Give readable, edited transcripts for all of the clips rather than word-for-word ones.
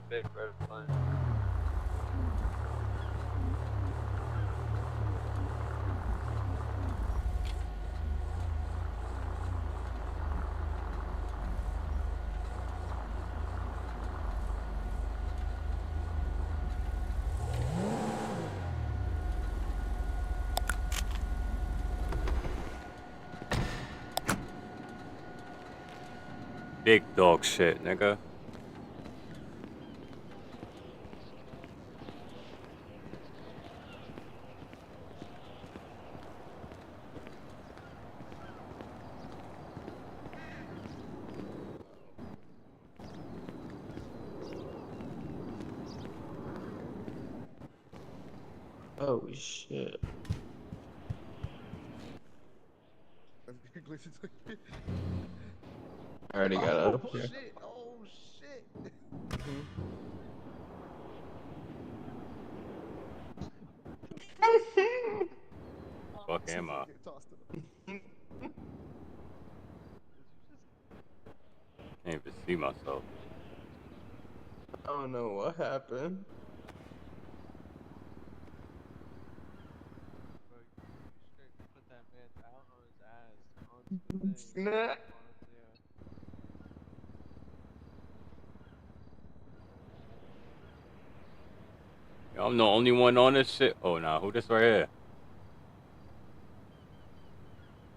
big red plane. Big dog shit, nigga. Oh shit. I already got out of here. Shit. Oh shit. Fuck am I? Can't even see myself. I don't know what happened. Put that man out on his ass onto the thing. Snap. Yo, I'm the only one on this shit. Oh nah, who this right here?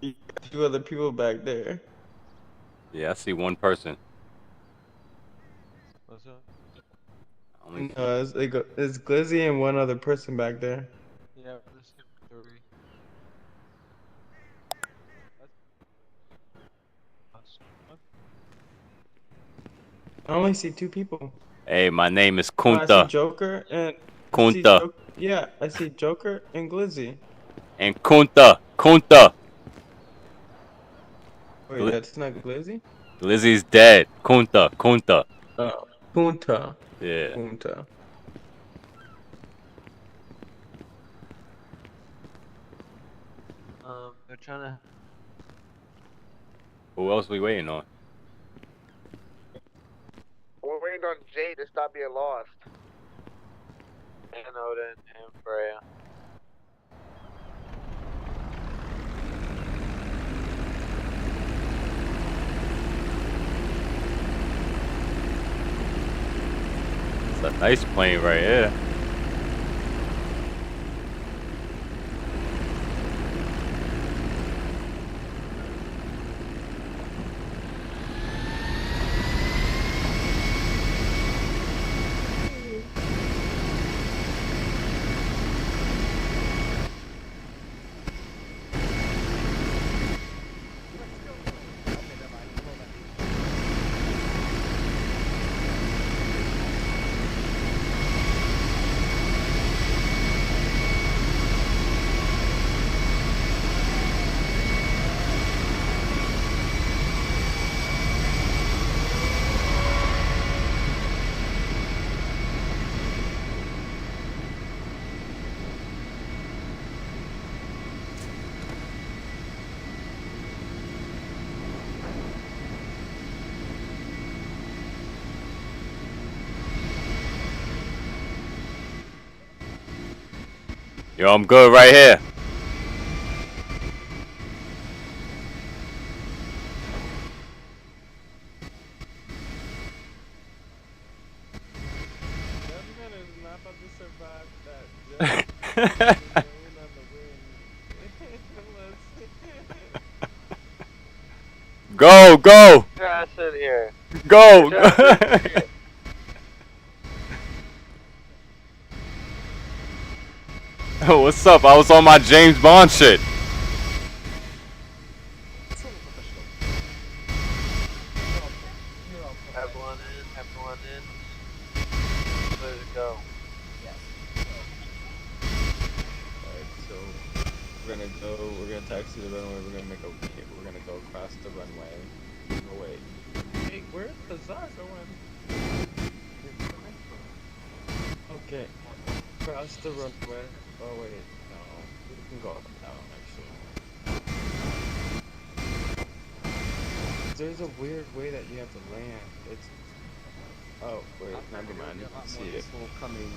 You got 2 other people back there. Yeah, I see one person. What's up? I only see. No, it's Glizzy and 1 other person back there. Yeah, this is 3. I only see 2 people. Hey, my name is Oh, I see Kunta. Joker and Kunta. Yeah, I see Joker and Glizzy. And Kunta. Kunta. Wait, that's not Glizzy? Lizzie's dead. Kunta. Kunta. Oh, Punta. Yeah. Punta. They're trying to. Who else we waiting on? We're waiting on Jay to stop being lost. And Odin and Freya. It's a nice plane right here. Yo, I'm good right here. Go, go, Get your ass in here. go. Get your ass in here. What's up? I was on my James Bond shit. Everyone in. Everyone in. Clear to go. Alright, so we're gonna taxi the runway, we're gonna go across the runway. Oh wait. Hey, where's the Zar going? Okay. Across the runway. Oh wait, no. We can go up and down actually. There's a weird way that you have to land. Oh, wait, never mind. You can see it. People coming.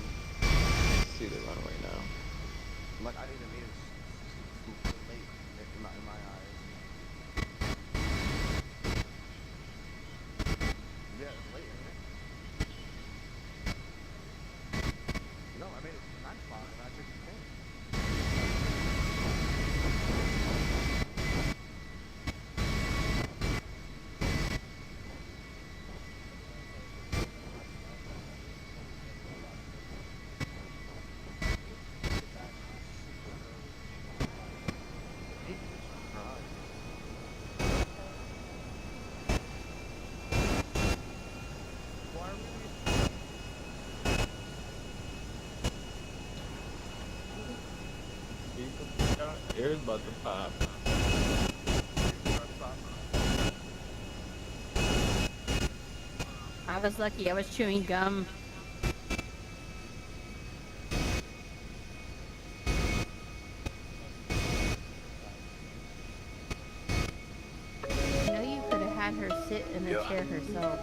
See the runway now. Like I didn't mean it's late in my eyes. Yeah, it's late, isn't it? No, I made it 9 o'clock and I checked the phone. Ears about to pop. I was lucky. I was chewing gum. You know, you could have had her sit in the chair herself.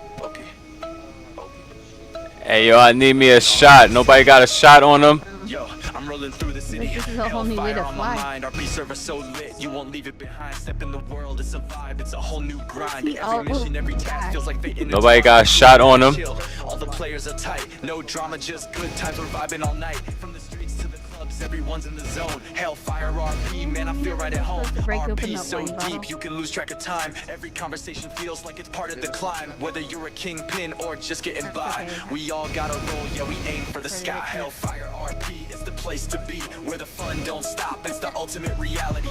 Hey, yo, I need me a shot. Nobody got a shot on them? Yo, I'm rolling through the city. This is a whole new way to Hellfire on my fly. mind. Rp server so lit, you won't leave it behind. Step in the world, it's a vibe, it's a whole new grind. See, Every mission, every task feels like fate. Nobody got a shot on them? All the players are tight, no drama, just good times. We're vibing all night. From the streets to the clubs, everyone's in the zone. Hellfire Rp, man, I feel right at home. Break open RP that so wine bottle. deep, you can lose track of time. Every conversation feels like it's part of the climb. Whether you're a kingpin or just getting by, we all gotta roll, yeah, we aim for the sky. Hellfire Rp is the place to be, where the fun don't stop, it's the ultimate reality.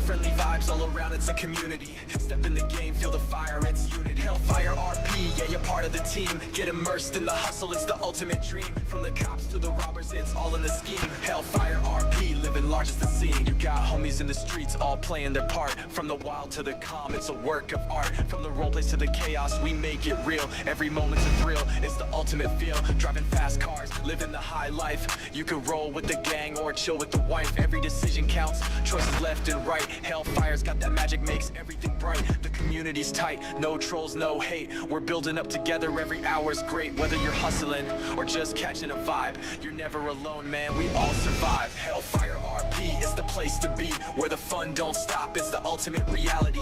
Friendly vibes all around, it's a community. Step in the game, feel the fire, it's unity. Hellfire Rp, yeah, you're part of the team. Get immersed in the hustle, it's the ultimate dream. From the cops to the robbers, it's all in the scheme. Hellfire Rp, living large as the scene. You got homies in the streets, all playing their part. From the wild to the calm, it's a work of art. From the roleplays to the chaos, we make it real. Every moment's a thrill, it's the ultimate feel. Driving fast cars, living the high life. You can roll with the gang or chill with the wife. Every decision counts, choices left and right. Hellfire's got that magic, makes everything bright. The community's tight, no trolls, no hate. We're building up together, every hour's great. Whether you're hustling or just catching a vibe, you're never alone, man, we all survive. Hellfire Rp is the place to be, where the fun don't stop, it's the ultimate reality.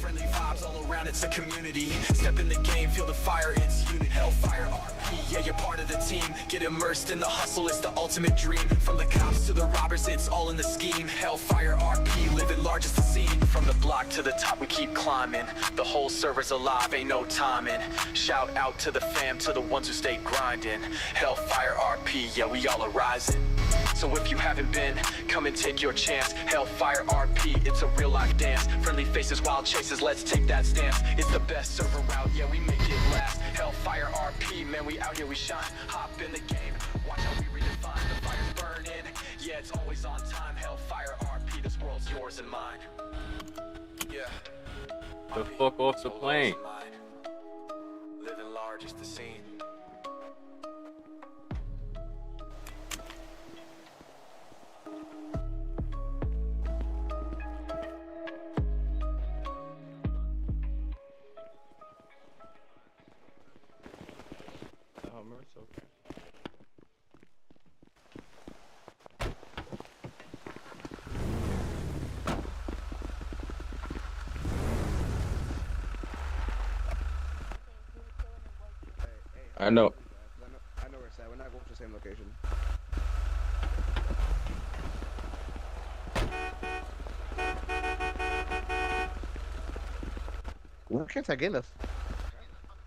Friendly vibes all around, it's a community. Step in the game, feel the fire, it's unity. Hellfire Rp, yeah, you're part of the team. Get immersed in the hustle, it's the ultimate dream. From the cops to the robbers, it's all in the scheme. Hellfire Rp, living large as the scene. From the block to the top, we keep climbing. The whole server's alive, ain't no timing. Shout out to the fam, to the ones who stay grinding. Hellfire Rp, yeah, we all are rising. So if you haven't been, come and take your chance. Hellfire Rp, it's a real life dance. Friendly faces, wild chases, let's take that stance. It's the best server out, yeah, we make it last. Hellfire Rp, man, we out here, we shine. Hop in the game, watch how we redefine. The fire's burning, yeah, it's always on time. Hellfire Rp, this world's yours and mine. Yeah. The fuck off the plane. Living large is the scene. The Hummer's okay. I know. I know where it's at. We're not going to the same location. Where can't I get us?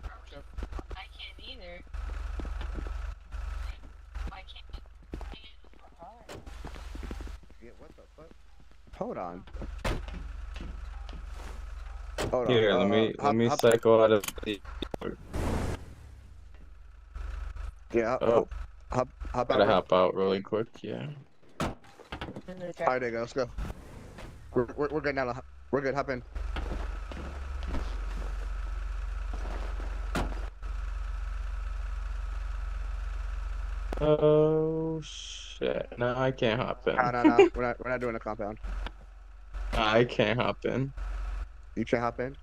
I can't either. I can't. Yeah, what the fuck? Hold on. Hold Here, on. let me cycle out of the. Yeah, Oh. hop Gotta out. hop out really quick, yeah. Alright, there you go. Let's go. We're good now. We're good. Hop in. Oh shit! No, I can't hop in. No. We're not doing a compound. I can't hop in. You can't hop in.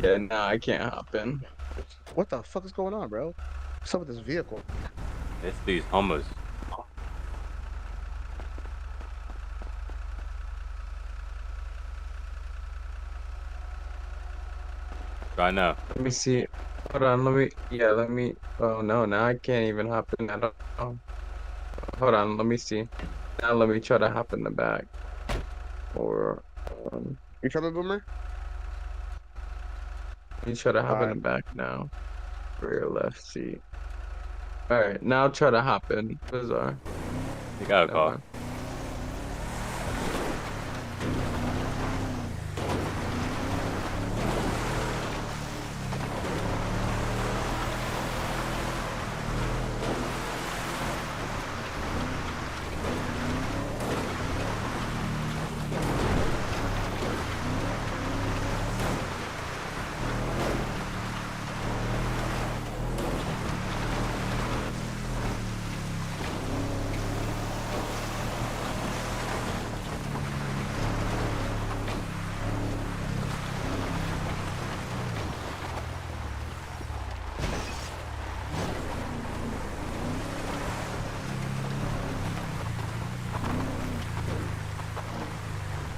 Yeah, no, I can't hop in. What the fuck is going on, bro? What's up with this vehicle? It's these Hummers. Try now. Let me see. Hold on, let me, oh no, now I can't even hop in at all. Hold on, let me see. Now let me try to hop in the back. Or, You coming, Boomer? let me try to hop in the Alright. back now. Rear left seat. Alright, now try to hop in. Bizarre. You got a Never car. mind.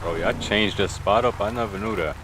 Bro, y'all changed the spot up? I never knew that.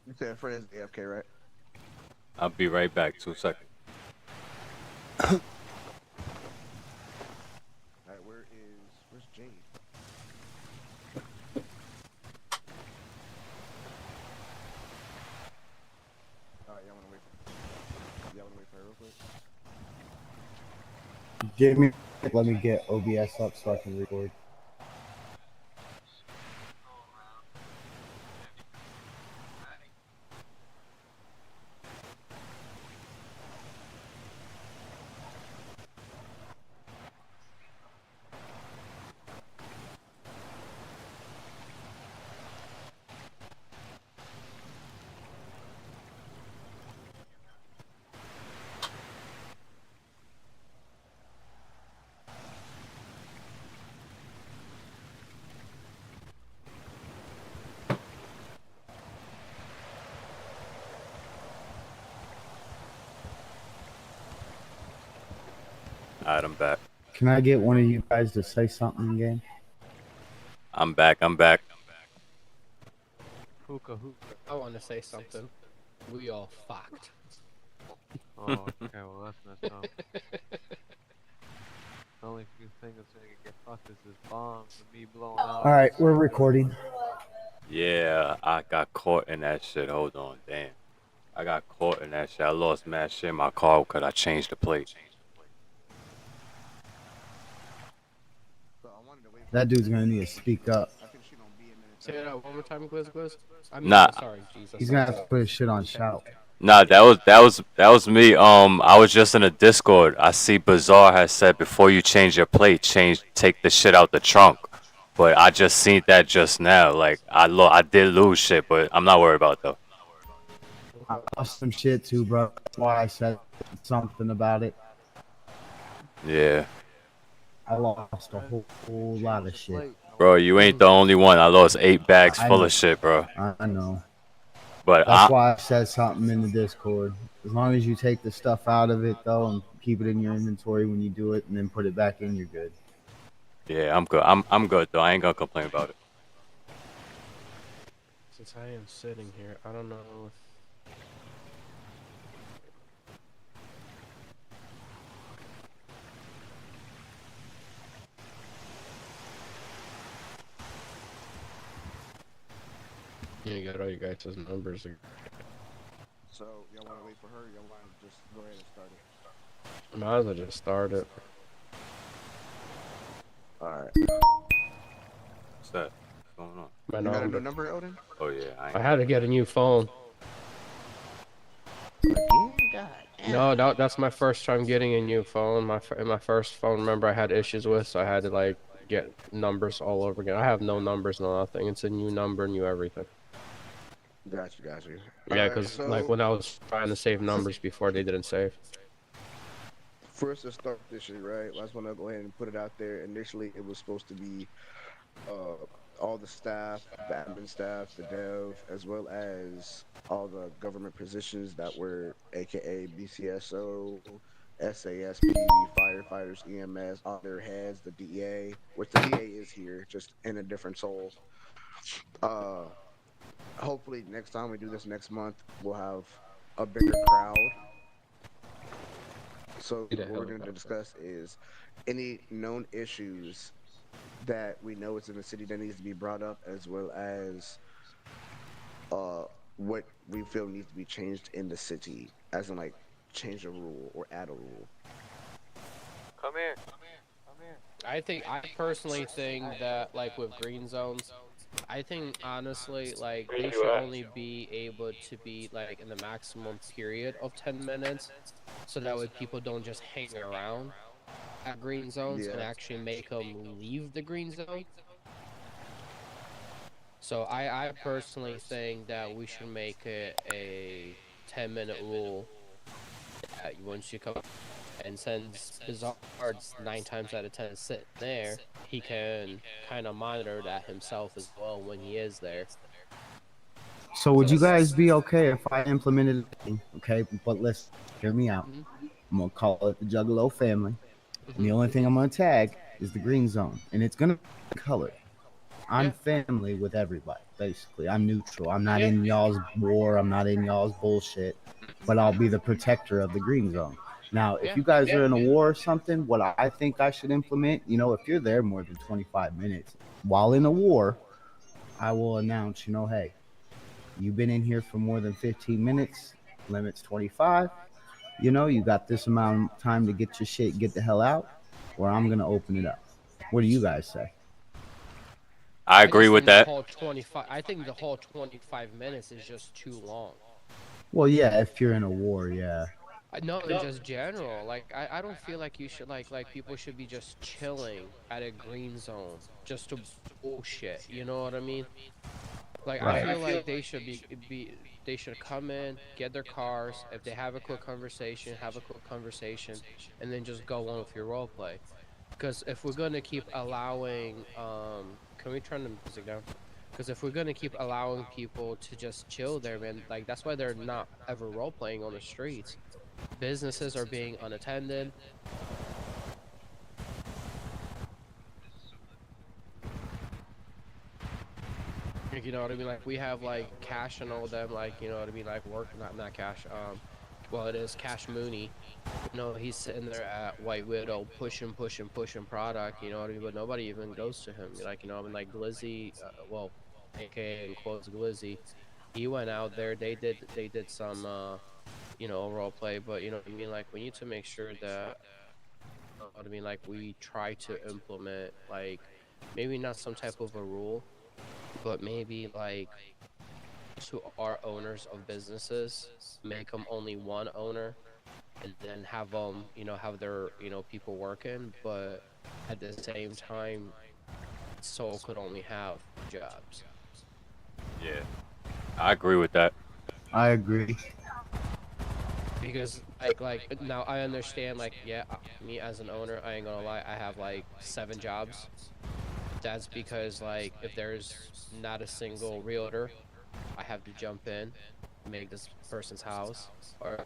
You said friend is AFK, right? I'll be right back. 2 seconds. Alright, where's Jade? Alright, y'all wanna wait for her real quick? Give me, let me get OBS up so I can record. Alright, I'm back. Can I get one of you guys to say something in game? I'm back. I'm back. Hookah hookah. I want to say something. We all fucked. Oh, okay, well that's messed up. The only few things that's gonna get fucked is this bomb with me blowing out. Alright, we're recording. Yeah, I got caught in that shit. Hold on, damn. I got caught in that shit. I lost mad shit in my car because I changed the plate. So I wanted to wait for That dude's gonna need to speak up. I think she gonna be a minute. Say that one more time, Gliz. I mean, Nah. sorry, Jesus. He's gonna have to put his shit on shout. Nah, that was me. I was just in a Discord. I see Bazaar has said before you change your plate, take the shit out the trunk. But I just seen that just now. Like I did lose shit, but I'm not worried about it though. I lost some shit too, bro. That's why I said something about it. Yeah. I lost a whole lot of shit. Bro, you ain't the only one. I lost 8 bags full of shit, bro. I know. But That's why I said something in the Discord. As long as you take the stuff out of it, though, and keep it in your inventory when you do it, and then put it back in, you're good. yeah, I'm good. I'm good though. I ain't gonna complain about it. Since I am sitting here, I don't know if... You got all you guys' numbers. So y'all wanna wait for her? Y'all wanna just go ahead and start it? Might as well just start it. Alright. What's that? What's going on? My You got a number. new number, Odin? Oh yeah, I had to get a new phone. God damn. No, that's my first time getting a new phone. My first phone, remember, I had issues with, so I had to like get numbers all over again. I have no numbers, no nothing. It's a new number, new everything. Got you, got you. Yeah, Alright, because like so when I was trying to save numbers before, they didn't save. first to start this shit, right? I just want to go ahead and put it out there. Initially, it was supposed to be all the staff, the admin staff, the dev, as well as all the government positions that were AKA BCSO, SASP, firefighters, EMS, on their heads, the DEA, which the DA is here, just in a different soul. Uh, Hopefully, next time we do this next month, we'll have a bigger crowd. So Need a what we're going to helicopter. discuss is any known issues that we know is in the city that needs to be brought up, as well as what we feel needs to be changed in the city, as in like change a rule or add a rule. Come here. I personally think that like with green zones, I think honestly like they should only be able to be like in the maximum period of 10 minutes, so that way people don't just hang around at green zones and Yeah. actually make them leave the green zone. So I personally think that we should make it a 10-minute rule that once you come, and since Bizarre's 9 times out of 10 sitting there, he can kind of monitor that himself as well when he is there. So would you guys be okay if I implemented it? Okay, but listen, hear me out. I'm gonna call it the Juggalo family. And the only thing I'm gonna tag is the green zone, and it's gonna be colored. I'm family with everybody, basically. I'm neutral. I'm not in y'all's war. I'm not in y'all's bullshit. But I'll be the protector of the green zone. Now, if you guys are in a war or something, what I think I should implement, you know, if you're there more than 25 minutes while in a war, I will announce, you know, hey, you've been in here for more than 15 minutes, limit's 25. You know, you got this amount of time to get your shit, get the hell out, or I'm going to open it up. What do you guys say? I agree with that. I think the whole 25 minutes is just too long. Well, yeah, if you're in a war, yeah. No, in just general, like I don't feel like you should like people should be just chilling at a green zone just to bullshit. You know what I mean? Like Right. I feel like they should they should come in, get their cars. If they have a quick conversation, and then just go on with your role play. Because if we're gonna keep allowing, can we turn the music down? Because if we're gonna keep allowing people to just chill there, man, like that's why they're not ever role playing on the streets. Businesses are being unattended. You know what I mean? Like we have like Cash and all them, like you know what I mean? Like work, not Cash. Well, it is Cpmmunity. You know, he's sitting there at White Widow pushing product. You know what I mean? But nobody even goes to him. Like you know, I mean, like Glizzy, well, AKA in quotes Glizzy, he went out there. They did some, you know, role play. But you know what I mean? Like we need to make sure that, you know what I mean? Like we try to implement like maybe not some type of a rule, but maybe like to our owners of businesses, make them only one owner, and then have them, you know, have their, you know, people working, but at the same time, Soul could only have jobs. Yeah, I agree with that. I agree. Because like now I understand, like yeah, me as an owner, I ain't gonna lie, I have like 7 jobs. That's because like if there's not a single realtor, I have to jump in, make this person's house, or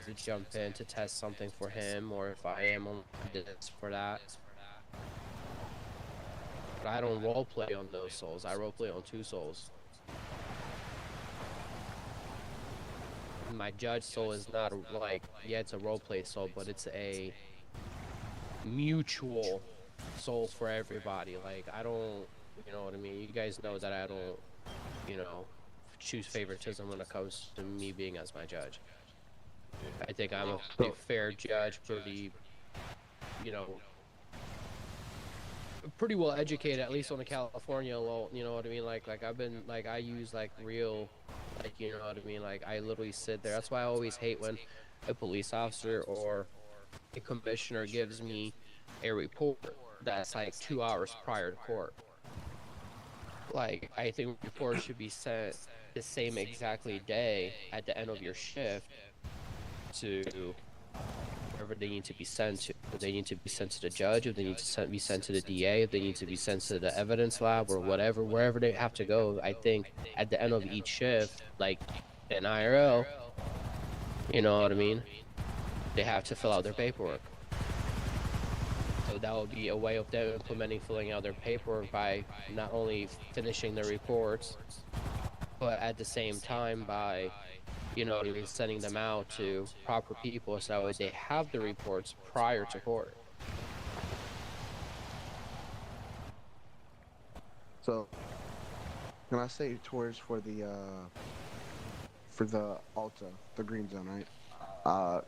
to jump in to test something for him, or if I am on this for that. But I don't roleplay on those souls. I roleplay on 2 souls. My judge soul is not like, yeah, it's a roleplay soul, but it's a mutual soul for everybody. Like I don't, you know what I mean? You guys know that I don't, you know, choose favoritism when it comes to me being as my judge. I think I'm a pretty fair judge, pretty, you know, pretty well educated, at least on the California law. You know what I mean? Like I've been, like I use like real, Like, you know what I mean? Like, I literally sit there. That's why I always hate when a police officer or a commissioner gives me a report that's like 2 hours prior to court. Like, I think reports should be sent the same exactly day at the end of your shift to wherever they need to be sent to. If they need to be sent to the judge, if they need to be sent to the DA, if they need to be sent to the evidence lab or whatever, wherever they have to go. I think at the end of each shift, like an IRL, you know what I mean? They have to fill out their paperwork. So that would be a way of them implementing filling out their paperwork by not only finishing their reports, but at the same time by, you know what I mean, sending them out to proper people so that way they have the reports prior to court. So, can I say tours for the Alta, the green zone, right?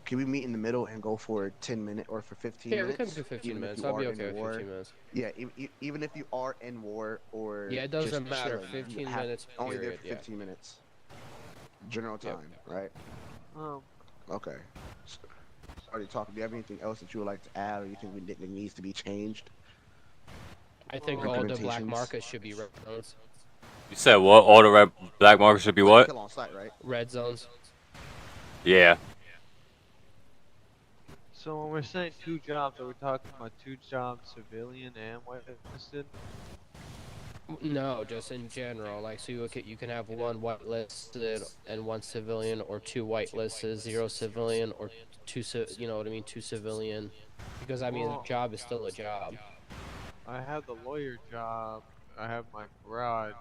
Can we meet in the middle and go for 10 minutes or for 15 minutes? Yeah, we can do 15 minutes. I'll be okay with 15 minutes. Yeah, even if you are in war or yeah, it doesn't matter. Chilling, 15 minutes. Only there period, for 15 minutes. General time, right? Okay. So, already talking. Do you have anything else that you would like to add, or you think that needs to be changed? I think all the black markets should be red zones. You said what? All the black markets should be what? Kill on site, right? Red zones. Yeah. So when we're saying 2 jobs, are we talking about 2 jobs, civilian and whitelisted? No, just in general. Like, so you can have 1 whitelisted and 1 civilian, or 2 whitelisted, 0 civilian, or 2 you know what I mean, 2 civilian. Because I mean, a job is still a job. I have the lawyer job. I have my garage.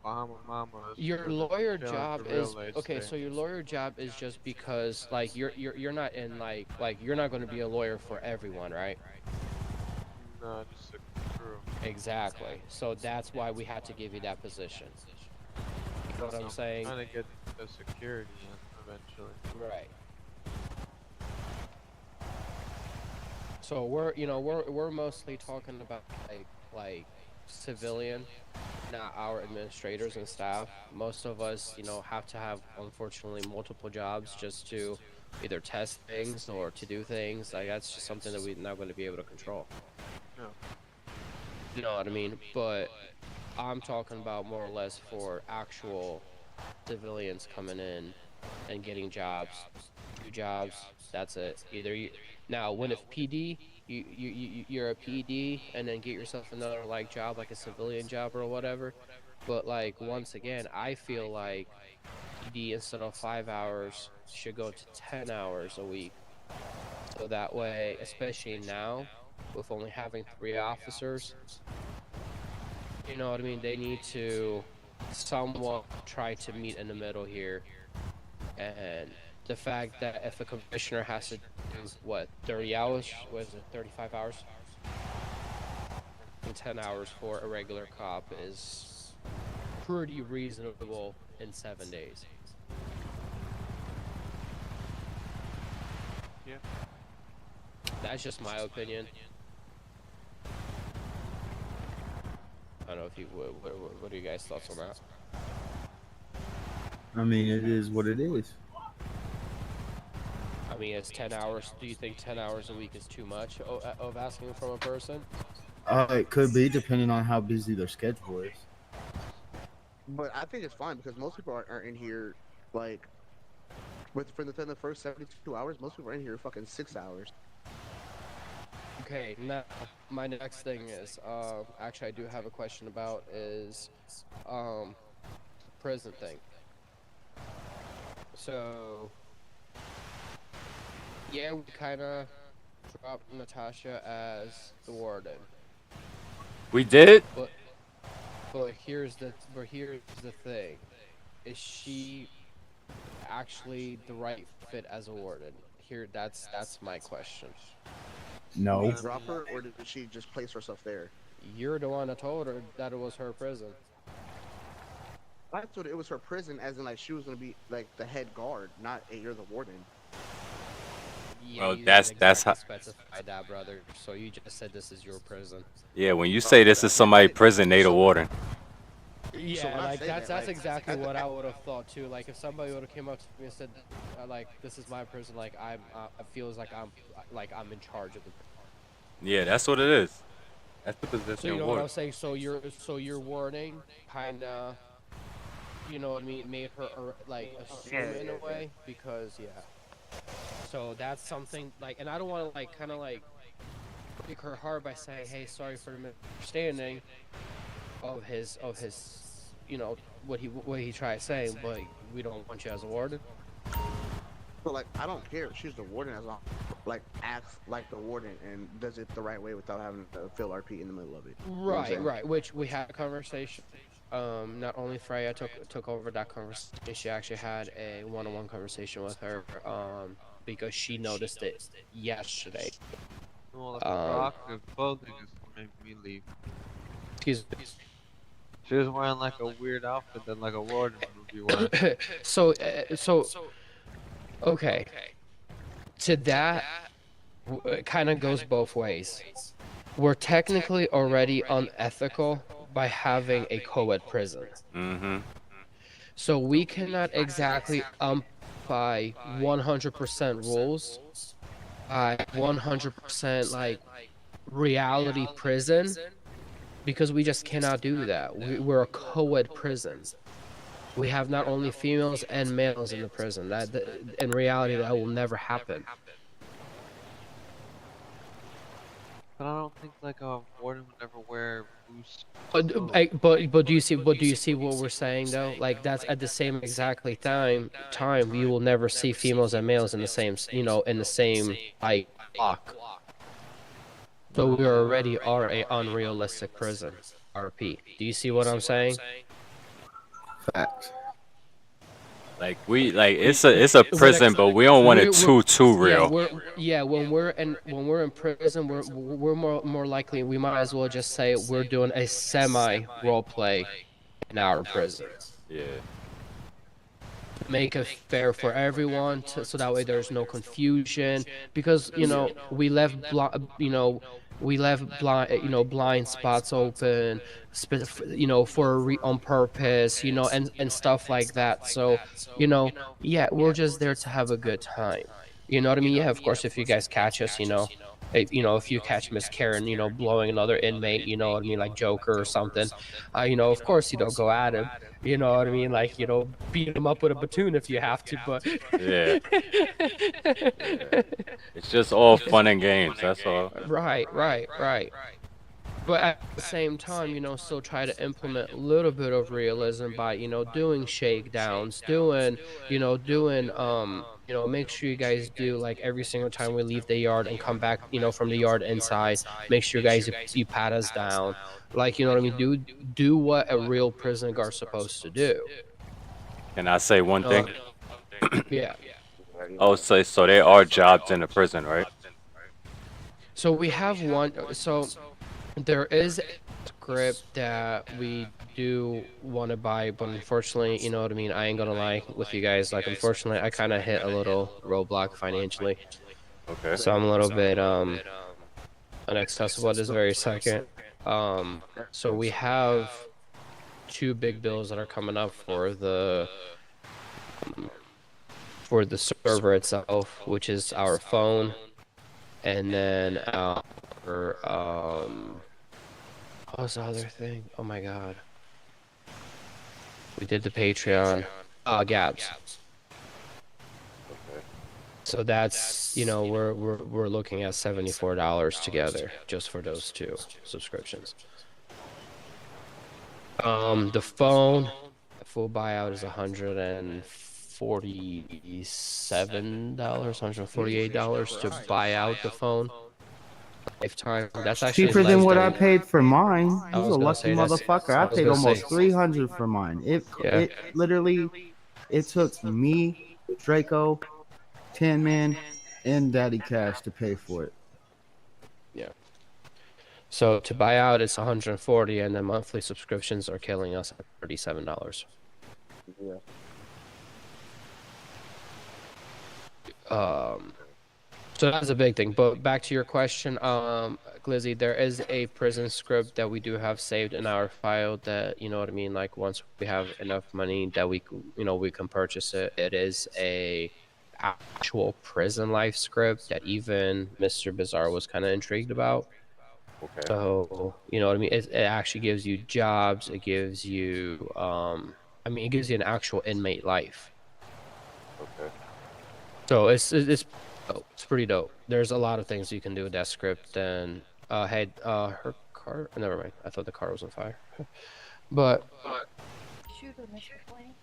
Bahama Mamas. Your lawyer job is okay. So your lawyer job is just because like you're not in like you're not going to be a lawyer for everyone, right? No, just a crew. Exactly. So that's why we had to give you that position. You know what I'm saying? Trying to get the security eventually. Right. So we're mostly talking about like civilian, not our administrators and staff. Most of us, have to have, unfortunately, multiple jobs just to either test things or to do things. Like, that's just something that we're not going to be able to control. No. You know what I mean? But I'm talking about more or less for actual civilians coming in and getting jobs. 2 jobs, that's it. Now, when if PD, you're a PD and then get yourself another job, like a civilian job or whatever. But once again, I feel like PD instead of 5 hours should go to 10 hours a week. So that way, especially now, with only having 3 officers, you know what I mean? They need to somewhat try to meet in the middle here. And the fact that if a commissioner has to do, 30 hours? What is it, 35 hours? And 10 hours for a regular cop is pretty reasonable in 7 days. Yeah. That's just my opinion. I don't know if you, what are you guys' thoughts on that? I mean, it is what it is. I mean, it's 10 hours. Do you think 10 hours a week is too much of asking from a person? It could be, depending on how busy their schedule is. But I think it's fine because most people are in here, within the first 72 hours, most people are in here fucking 6 hours. Okay, now my next thing is, actually I do have a question about is, prison thing. So, yeah, we kind of dropped Natasha as the warden. We did? But here's the thing. Is she actually the right fit as a warden? That's my question. No. Did you drop her, or did she just place herself there? You're the one that told her that it was her prison. I thought it was her prison, as in she was gonna be the head guard, not you're the warden. Yeah, Well, you that's didn't exactly how. specify that, brother. So you just said this is your prison. Yeah, when you say this is somebody's prison, they the warden. Yeah, when I like say that's that, that's like, exactly what I would have thought too. Like if somebody would have came up to me and said, like this is my prison, like it feels like I'm in charge of the. Yeah, that's what it is. That's the So you position know what ward. I'm saying? So your warning kinda, you know what I mean, made her like assume in a way because yeah. So that's something like, and I don't want to like kind of like break her heart by saying, hey, sorry for the misunderstanding of his, you know, what he tried saying, but we don't want you as a warden. So like, I don't care if she's the warden as long, like acts like the warden and does it the right way without having to fill RP in the middle of it. You know what I'm Right, saying? right. Which we had a conversation. Not only Freya took over that conversation, she actually had a one-on-one conversation with her. Because she noticed it yesterday. Well, the provocative clothing is what made me leave. Excuse me. She was wearing like a weird outfit that like a warden would be wearing. so, okay. To that, it kind of goes both ways. We're technically already unethical by having a co-ed prison. Mm-hmm. So we cannot exactly by 100% rules, by 100% like reality prison, because we just cannot do that. We're a co-ed prison. We have not only females and males in the prison. That in reality, that will never happen. But I don't think like a warden would ever wear loose But clothes. but do you see what we're saying though? Like that's at the same exactly time you will never see females and males in the same in the same like block. So we already are a unrealistic prison. RP. Do you see what I'm saying? Facts. Like it's a prison, but we don't want it too real. When we're in prison, we're more likely we might as well just say we're doing a semi role play in our prison. Yeah. Make it fair for everyone, so that way there's no confusion. Because we left blind spots open, for on purpose, and stuff like that. So yeah, we're just there to have a good time. You know what I mean? Yeah, of course, if you guys catch us, if you catch Miss Karen, blowing another inmate, you know what I mean, like Joker or something, of course you don't go at him. You know what I mean? Like, beat him up with a platoon if you have to, but Yeah. It's just all fun and games. That's all. right. But at the same time, still try to implement a little bit of realism by, doing shakedowns, make sure you guys do like every single time we leave the yard and come back, from the yard inside, make sure guys you pat us down. Like, you know what I mean? Do what a real prison guard's supposed to do. Can I say one thing? Yeah. Oh, so there are jobs in the prison, right? So we have one. So there is a script that we do want to buy, but unfortunately, you know what I mean, I ain't gonna lie with you guys, like unfortunately I kind of hit a little roadblock financially. Okay. So I'm a little bit inaccessible at this very second. So we have two big bills that are coming up for the server itself, which is our phone, and then our what was the other thing? Oh my god. We did the Patreon. Gabs. Okay. So that's, we're looking at $74 together just for those two subscriptions. The phone full buyout is $147, $148 to buy out the phone. Lifetime. That's actually cheaper than what I lifetime. paid for mine. I He's was a gonna lucky say that's- motherfucker. I I was paid gonna say- almost 300 for mine. It literally, it took me, Draco, Tin Man, and Daddy Cash to pay for it. Yeah. So to buy out, it's 140, and then monthly subscriptions are killing us at $37. Yeah. So that's a big thing. But back to your question, Glizzy, there is a prison script that we do have saved in our file that, you know what I mean, like once we have enough money that we can purchase it. It is a actual prison life script that even Mr. Bizarre was kind of intrigued about. Okay. So, you know what I mean? It actually gives you jobs. It gives you, it gives you an actual inmate life. Okay. So it's dope. It's pretty dope. There's a lot of things you can do with that script. And her car. Never mind. I thought the car was on fire. But Shooter, Mr. Plane.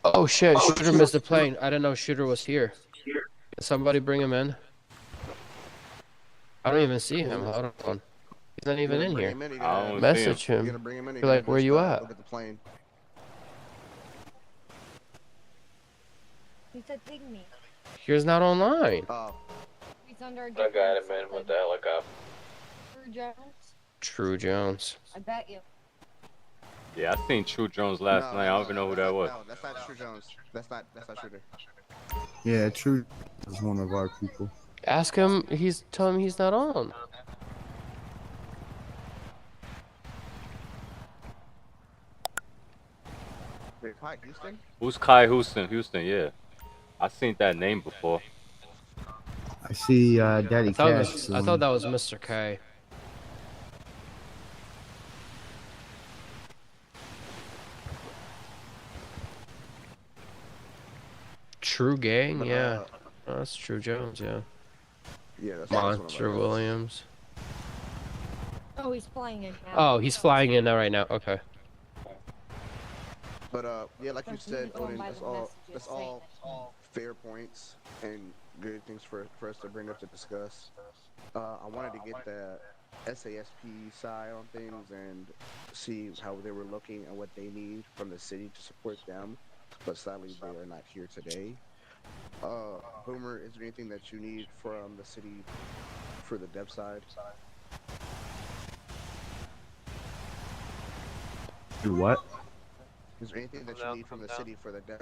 oh shit! Shooter missed the plane. I didn't know Shooter was here. Can somebody bring him in? I don't even see him. Hold on. He's not even in here. I don't Message see him. him. Bring him in. Be like, where you at? Look at the plane. He said pygmy. He's not online. Oh. He's under a I different got him in something. with the helicopter. True Jones. True Jones. I bet you. Yeah, I seen True Jones last night. I don't even know who that was. No, that's not True Jones. That's not Shooter. Yeah, True is one of our people. Ask him. Tell him he's not on. Wait, hi, Houston? Who's Kai Houston? Houston, yeah. I seen that name before. I see Daddy I thought, Cash. I thought that was Mr. K. True Gang, But, yeah. Oh, that's True Jones, yeah. Yeah, that's Monster one of my Williams. Oh, he's flying in now. Oh, he's flying in there right now. Okay. But yeah, like you That's said, going Odin, by that's the all messages saying fair points and good things for us to bring up to discuss. I wanted to get the SASP side on things and see how they were looking and what they need from the city to support them, but sadly they are not here today. Boomer, is there anything that you need from the city for the dev side? Do what? Is there anything that you need from the city for the dev?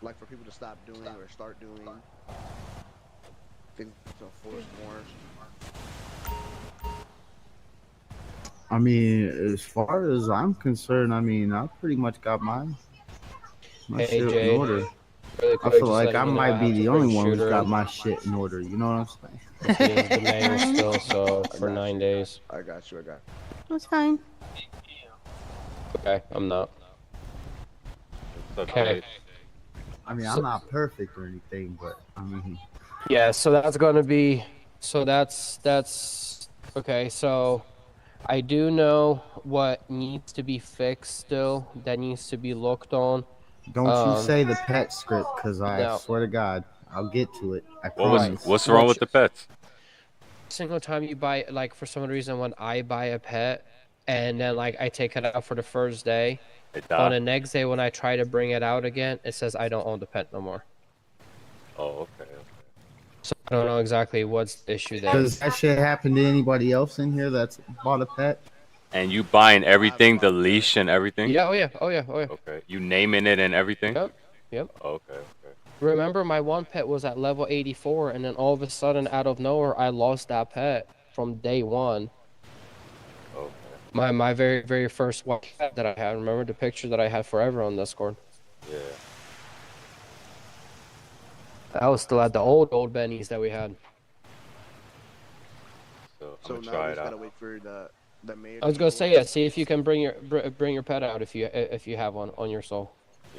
Like for people to stop doing or start doing things to enforce more? I mean, as far as I'm concerned, I mean, I pretty much got my Hey, shit Jay, in order. really I quick, feel just like letting I you know might have be to the bring only one who's Shooter got in. my shit in order. You know what I'm saying? He is the mayor still, so for 9 days. I got you. That's fine. Okay, I'm not. What's up, Okay. Dave? I mean, I'm not perfect or anything, but I mean, Yeah, so that's gonna be, so that's okay. So I do know what needs to be fixed still. That needs to be looked on. don't you say the pet script, because I No. swear to God, I'll get to it. I What was? promise. What's wrong with the pets? Single time you buy, like for some reason, when I buy a pet, and then like I take it out for the first day, They on die. the next day when I try to bring it out again, it says I don't own the pet no more. Oh, okay. So I don't know exactly what's the issue there. Does that shit happen to anybody else in here that's bought a pet? And you buying everything, the leash and everything? Yeah, oh yeah. Okay. You naming it and everything? Yep. Okay. Remember, my one pet was at level 84, and then all of a sudden, out of nowhere, I lost that pet from day one. Okay. My very, very first one pet that I had. Remember the picture that I had forever on Discord? Yeah. That was still at the old Benny's that we had. So So I'm gonna now try we it just gotta out. wait for the mayor. I was gonna say, yeah. See if you can bring your pet out if you have one on your soul.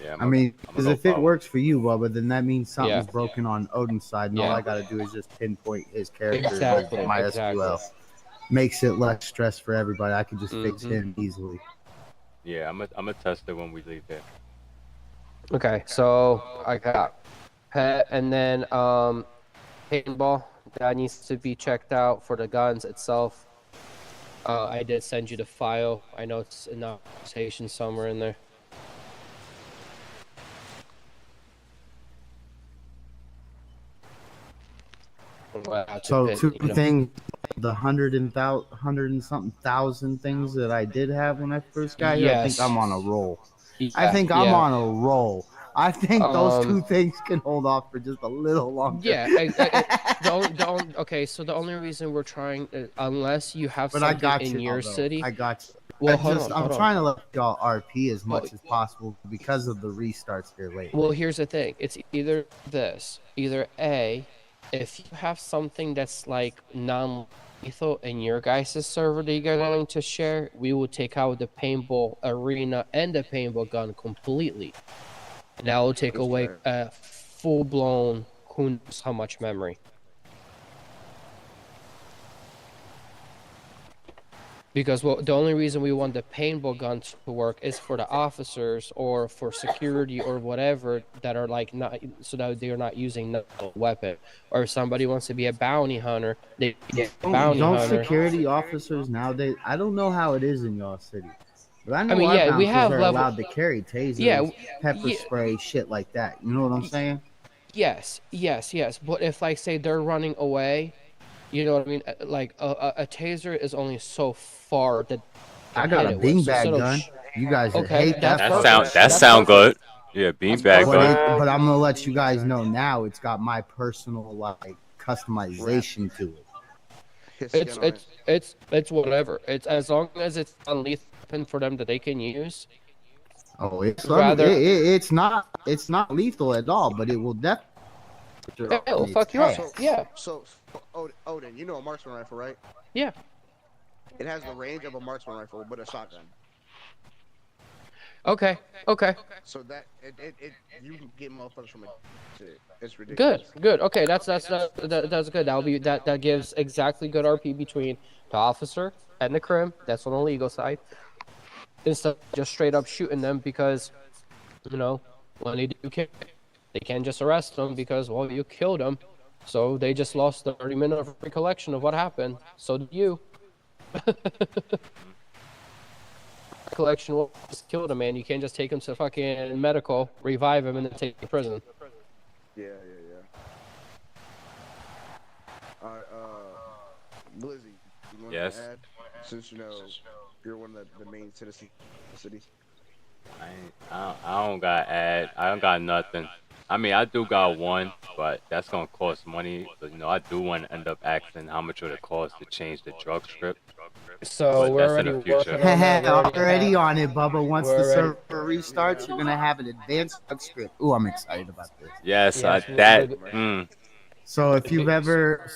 Yeah. I mean, I'm because gonna if go it follow. works for you, Bubba, then that means something's Yeah. broken on Odin's side, and all Yeah. I gotta do is just pinpoint his character Exactly, with my SQL. Makes it less stress for everybody. I can just fix him easily. Yeah, I'm gonna test it when we leave here. Okay, so I got pet, and then paintball that needs to be checked out for the guns itself. I did send you the file. I know it's in the conversation somewhere in there. So two things, the hundred and something thousand things that I did have when I first got here, I think Yes. I'm on a roll. Yeah, I think I'm yeah. on a roll. I think those two things can hold off for just a little longer. Yeah. Okay, so the only reason we're trying, unless you have But I something got in you, your though. city. I got you. Well, hold on. I'm trying to let y'all RP as much as possible because of the restarts here lately. Well, here's the thing. It's either either A, if you have something that's like non-lethal in your guys' server that you're willing to share, we will take out the paintball arena and the paintball gun completely. And that will take away a full-blown who knows how much memory. Because the only reason we want the paintball guns to work is for the officers or for security or whatever that are like not, so that they're not using a weapon. Or if somebody wants to be a bounty hunter, they be a bounty hunter. Security officers nowadays, I don't know how it is in y'all city, but I know mean, our yeah, we bouncers have are level. allowed to carry tasers, pepper spray, shit like that. You know what I'm saying? Yes. But if, like, say they're running away, you know what I mean? Like a taser is only so far that I got a beanbag gun. You guys hate that. That sound good. Yeah, beanbag gun. But I'm gonna let you guys know now. It's got my personal like customization to it. It's whatever. It's as long as it's unlethal for them that they can use. Oh, it's not lethal at all, but it will definitely. It'll fuck you up. So, Odin, you know a marksman rifle, right? Yeah. It has the range of a marksman rifle, but a shotgun. Okay. So that you can get motherfuckers from it. It's ridiculous. Good. Okay, that's good. That gives exactly good RP between the officer and the crim. That's on the legal side. Instead of just straight up shooting them because, you know, when they do kill, they can't just arrest them because, well, you killed them. So they just lost 30 minutes of recollection of what happened. So did you. Recollection will just kill them, man. You can't just take him to fucking medical, revive him, and then take him to prison. Yeah. Alright, Blizzy, you want to add? Since you know you're one of the main citizens of the city. I don't got ad. I don't got nothing. I mean, I do got one, but that's gonna cost money. So, you know, I do want to end up asking how much would it cost to change the drug script. So we're already working already on it, Bubba. Once the server restarts, you're gonna have an advanced drug script. Ooh, I'm excited about this. Yes, So if you've ever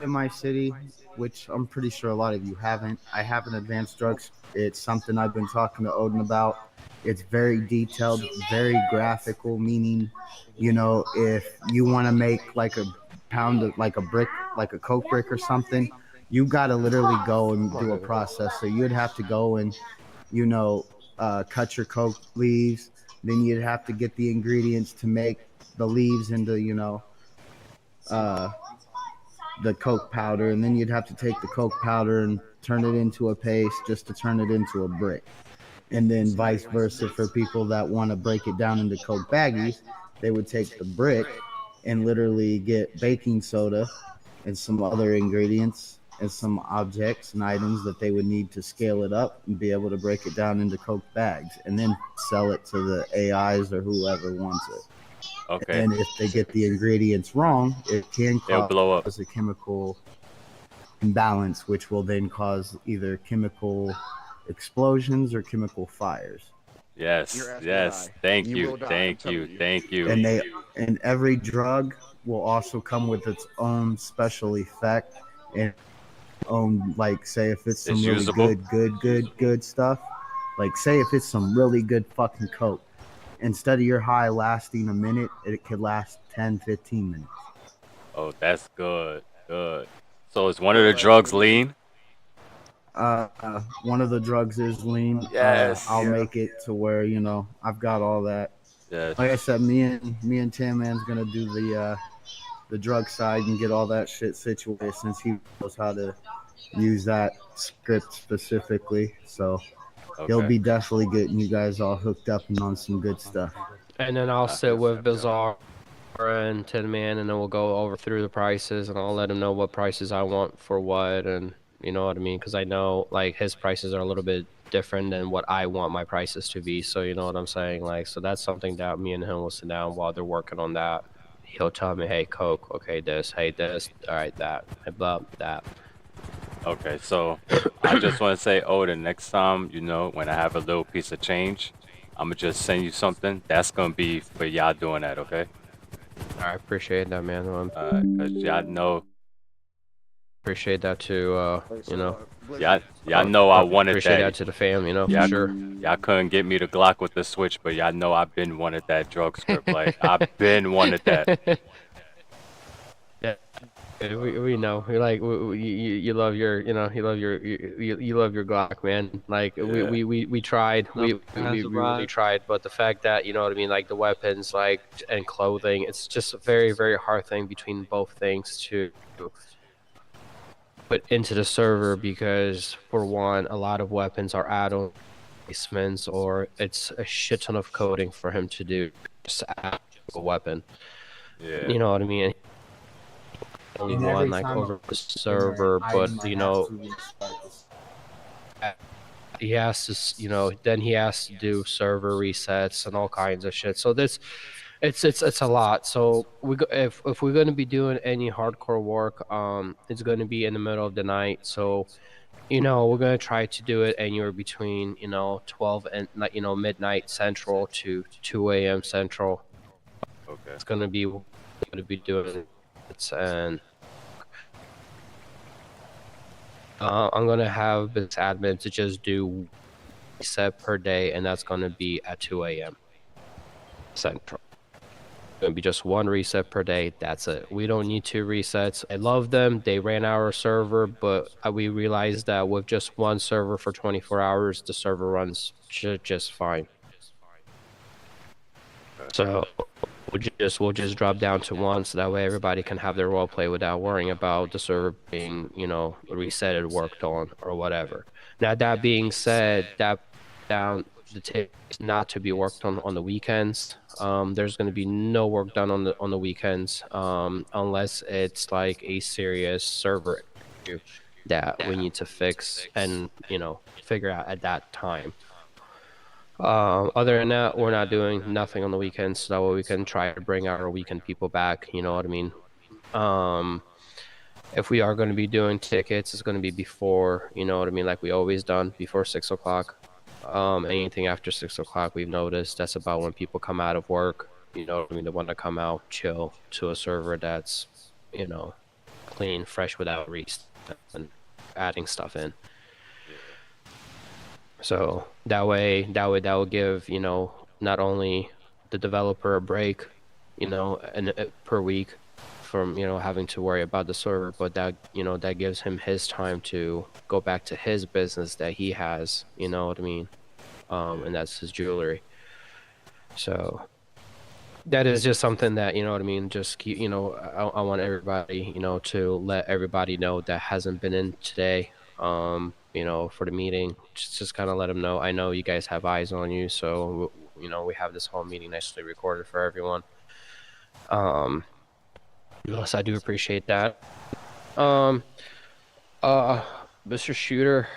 in my city, which I'm pretty sure a lot of you haven't, I have an advanced drugs. It's something I've been talking to Odin about. It's very detailed, very graphical, meaning, you know, if you want to make like a pound of like a brick, like a Coke brick or something, you got to literally go and do a process. So you'd have to go and, you know, cut your Coke leaves. Then you'd have to get the ingredients to make the leaves into, you know, the Coke powder. And then you'd have to take the Coke powder and turn it into a paste just to turn it into a brick. And then vice versa for people that want to break it down into Coke baggies, they would take the brick and literally get baking soda and some other ingredients and some objects and items that they would need to scale it up and be able to break it down into Coke bags and then sell it to the AIs or whoever wants it. Okay. And if they get the ingredients wrong, it can cause blow up. a chemical imbalance, which will then cause either chemical explosions or chemical fires. Yes. Thank you. And every drug will also come with its own special effect and own, like, say if it's some really good stuff, like say if it's some really good fucking Coke, instead of your high lasting a minute, it could last 10-15 minutes. Oh, that's good. So is one of the drugs lean? One of the drugs is lean. Yes. I'll make it to where, you know, I've got all that. Yes. Like I said, me and Tim Man's gonna do the drug side and get all that shit situated since he knows how to use that script specifically. So he'll be definitely getting you guys all hooked up and on some good stuff. And then I'll sit with Bizarre and Tin Man, and then we'll go over through the prices, and I'll let him know what prices I want for what, and you know what I mean? Because I know, like, his prices are a little bit different than what I want my prices to be. So you know what I'm saying? Like, so that's something that me and him will sit down while they're working on that. He'll tell me, hey, Coke, okay, this, hey, this, all right, that, hey, blah, that. Okay, so I just want to say, the next time, you know, when I have a little piece of change, I'm gonna just send you something. That's gonna be for y'all doing that, okay? I appreciate that, man. Cause y'all know, Appreciate that to, you know. y'all know I wanted appreciate that. that to the fam, you know, Y'all, for sure. y'all couldn't get me the Glock with the switch, but y'all know I've been wanted that drug script. Like, I've been wanted that. Yeah, we know. You're like you love your, you know, you love your you love your Glock, man. Like Yeah. we tried, we really survive. tried, but the fact that, you know what I mean, like the weapons, like, and clothing, it's just a very hard thing between both things to put into the server, because for one, a lot of weapons are add-on replacements, or it's a shit ton of coding for him to do just add a weapon. Yeah. You know what I mean? Only And one, every like, time over the server, but you know, he has to, you know, then he has to do server resets and all kinds of shit. So this, it's a lot. So if we're gonna be doing any hardcore work, it's gonna be in the middle of the night. So, you know, we're gonna try to do it anywhere between, you know, 12 and, you know, midnight central to 2 a.m. central. Okay. It's gonna be doing it, and I'm gonna have this admin to just do reset per day, and that's gonna be at 2 a.m. central. It's gonna be just one reset per day. That's it. We don't need 2 resets. I love them. They ran our server, but we realized that with just one server for 24 hours, the server runs just fine. So we'll just drop down to 1, so that way everybody can have their role play without worrying about the server being, you know, resetted, worked on, or whatever. Now, that being said, that down the tip is not to be worked on the weekends. There's going to be no work done on the weekends, unless it's like a serious server issue that we need to fix and, you know, figure out at that time. Other than that, we're not doing nothing on the weekends, so that way we can try to bring our weekend people back, you know what I mean? If we are going to be doing tickets, it's going to be before, you know what I mean, like we always done, before 6 o'clock. Anything after 6 o'clock, we've noticed that's about when people come out of work, you know what I mean, they want to come out, chill to a server that's, you know, clean, fresh, without and adding stuff in. So that will give, you know, not only the developer a break, you know, and per week from, you know, having to worry about the server, but that, you know, that gives him his time to go back to his business that he has, you know what I mean? And that's his jewelry. So that is just something that, you know what I mean, just keep, you know, I want everybody, you know, to let everybody know that hasn't been in today, you know, for the meeting, just kind of let them know. I know you guys have eyes on you, so, you know, we have this whole meeting nicely recorded for everyone. Yes, I do appreciate that. Mr. Shooter,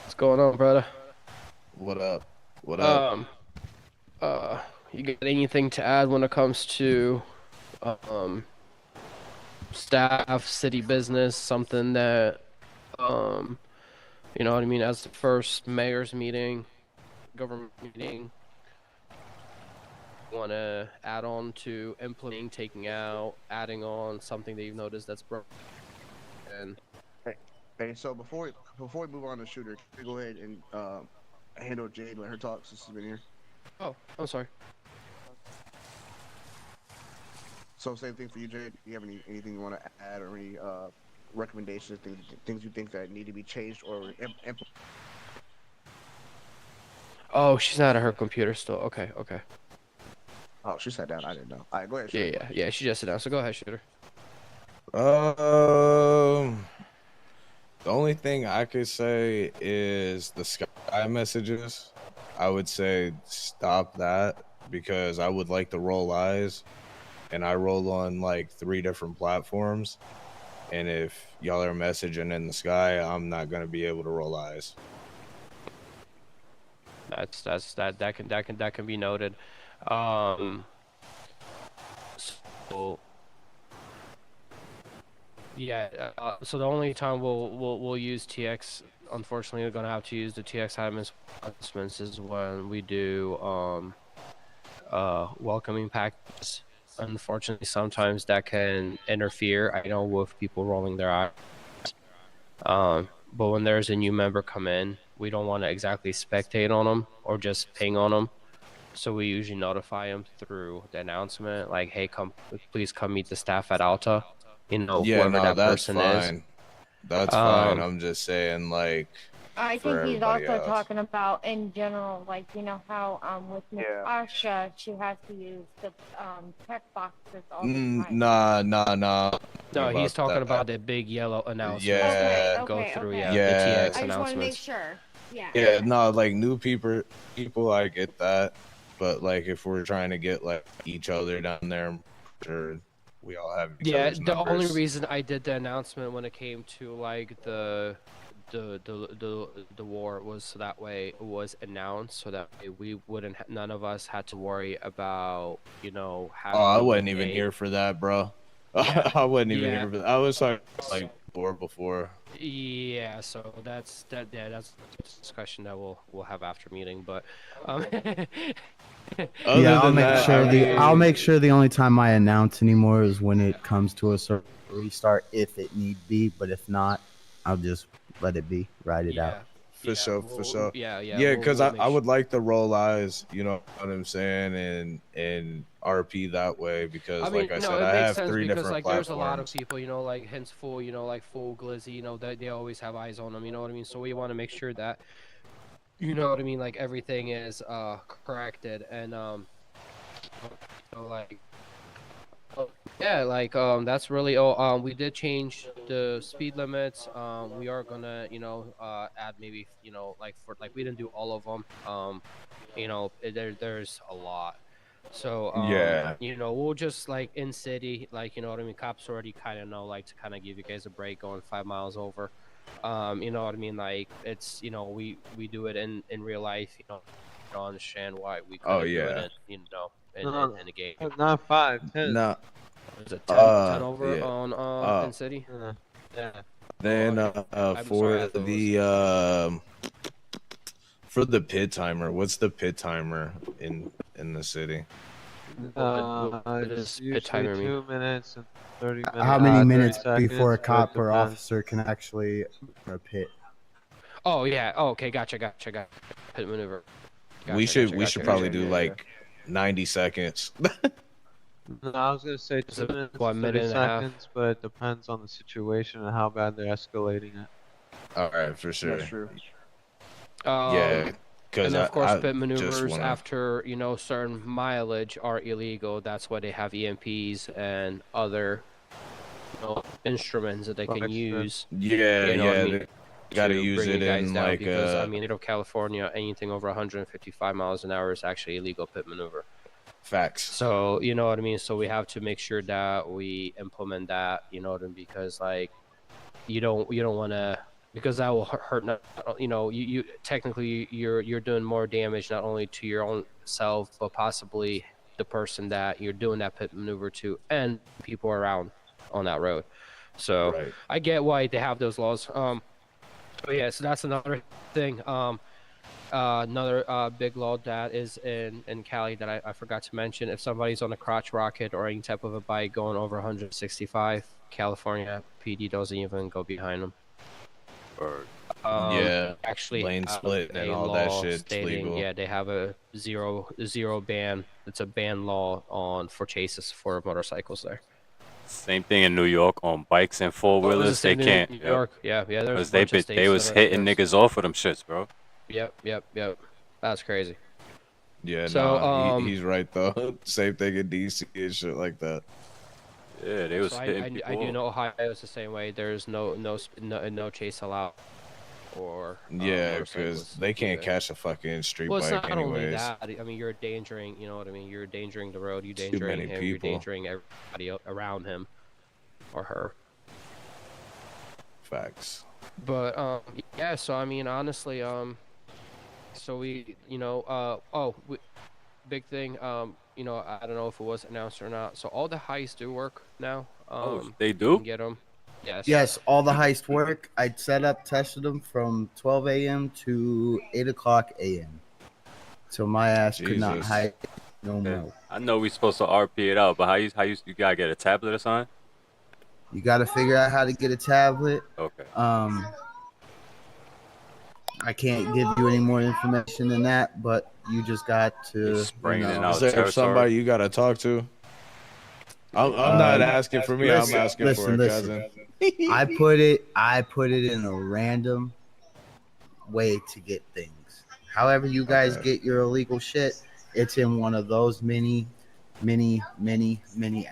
what's going on, brother? What up? What up? You got anything to add when it comes to staff, city business, something that you know what I mean, as the first mayor's meeting, government meeting, want to add on to implementing, taking out, adding on something that you've noticed that's broken? And Hey, so before we move on to Shooter, can we go ahead and handle Jade, let her talk since she's been here? oh, I'm sorry. So same thing for you, Jade. Do you have anything you want to add, or any recommendations, things you think that need to be changed or implemented? Oh, she's not at her computer still. Okay. Oh, she sat down. I didn't know. All right, go ahead, Shooter. Yeah. She just sat down. So go ahead, Shooter. The only thing I could say is the Sky messages. I would say stop that, because I would like to roll eyes, and I roll on like 3 different platforms. And if y'all are messaging in the Sky, I'm not gonna be able to roll eyes. that can be noted. So yeah, so the only time we'll use TX, unfortunately, we're gonna have to use the TX announcements is when we do welcoming packages. Unfortunately, sometimes that can interfere, I know, with people rolling their eyes. But when there's a new member come in, we don't want to exactly spectate on them or just ping on them. So we usually notify them through the announcement, like, "Hey, please come meet the staff at Alta." You know, Yeah, whoever no, that that's person fine. is. That's fine. I'm just saying, like, I for think he's everybody also else. talking about in general, like, you know how with Miss Yeah. Asha, she has to use the check boxes all the time. Nah. No, he's talking that. about the big yellow announcements Yeah. that go through. Okay. Yeah, Yeah. the TX I just want to announcements. make sure. Yeah. Yeah, no, like new people, I get that, but like if we're trying to get like each other down there, I'm sure we all have each Yeah, other's the only numbers. reason I did the announcement when it came to like the war was so that way it was announced, so that way we wouldn't none of us had to worry about, you know, having Oh, I a wasn't even day. here for that, bro. Yeah. I wasn't even Yeah. here for that. I was talking like before. Yeah, so that's a discussion that we'll have after meeting, but Yeah, Other I'll than make that, sure I I'll mean- make sure the only time I announce anymore is when it comes to a certain restart, if it need be. But if not, I'll just let it be, ride it out. For sure. Yeah, because we'll make I would like to roll eyes, you know what I'm saying, and RP that way, because I mean, like I no, said, it I makes have sense 3 because different like platforms. there's a lot of people, you know, like hence full, you know, like full glizzy, you know, that they always have eyes on them, you know what I mean? So we want to make sure that, you know what I mean, like everything is corrected, and so like yeah, like that's really all. We did change the speed limits. We are gonna, you know, add maybe, you know, like for like we didn't do all of them. You know, there's a lot. So Yeah. you know, we'll just like in city, like, you know what I mean, cops already kind of know, like, to kind of give you guys a break going 5 miles over. You know what I mean, like it's, you know, we do it in real life, you know, I don't understand why we couldn't do it in, you know, in a game. Not 5, 10. No. Is it 10 over yeah. on in city? Yeah. Then I'm for sorry, I thought it was- for the pit timer, what's the pit timer in the city? What It's does pit usually timer mean? 2 minutes and 30 minutes. How many 30 minutes seconds, before a but it cop or depends. officer can actually pit? Oh yeah. Oh, okay. Gotcha. Pit maneuver. We should probably do like 90 seconds. No, I was gonna say Is 2 it, minutes what, and minute 30 and a half? seconds, but it depends on the situation and how bad they're escalating it. All right, for sure. That's true. Yeah, because and of course, I pit maneuvers just wanna... after, you know, certain mileage are illegal. That's why they have EMPs and other, you know, instruments that they can use. Yeah, you know what I mean, they gotta to use bring it you guys in down, like because I mean, you know, California, anything over 155 miles an hour is actually illegal pit maneuver. Facts. So you know what I mean. So we have to make sure that we implement that. You know what I mean? Because like, you don't want to, because that will hurt. You know, you technically you're doing more damage not only to your own self, but possibly the person that you're doing that pit maneuver to and people around on that road. So Right. I get why they have those laws. But yeah, so that's another thing. Another big law that is in Cali that I forgot to mention: if somebody's on a crotch rocket or any type of a bike going over 165, California PD doesn't even go behind them. Yeah, actually lane have split and a all that law shit's stating, legal. yeah, they have a zero ban. It's a ban law for chases for motorcycles there. Same thing in New York on bikes and four Oh, wheelers. is the They same in can't. New York? Yeah, there's a Because bunch of states they was that are- hitting there's- niggas off with them shits, bro. Yep. That's crazy. Yeah, So, nah, he's right though. Same thing in DC and shit like that. Yeah, they was So hitting I people do off. know Ohio is the same way. There's no chase allowed. Or Yeah, because motorcyclists they can't either. catch a fucking street Well, it's bike not anyways. only that. I mean, you're endangering. You know what I mean? You're endangering the road. You're Too endangering many him. You're people. endangering everybody around him or her. Facts. But yeah. So I mean, honestly, So we, big thing. I don't know if it was announced or not. So all the heists do work now. They You do? can get them. Yes. Yes, all the heist work. I set up, tested them from 12 a.m. to 8 o'clock a.m. So my ass could not Jesus. hide no more. I know we supposed to RP it out, but how you gotta get a tablet or something? You got to figure out how to get a tablet. Okay. I can't give you any more information than that, but you just got to. Just bringing it out. Is there somebody you gotta talk to? I'm not asking for me. I'm asking for a cousin. I put it in a random way to get things. However you guys get your illegal shit, it's in one of those many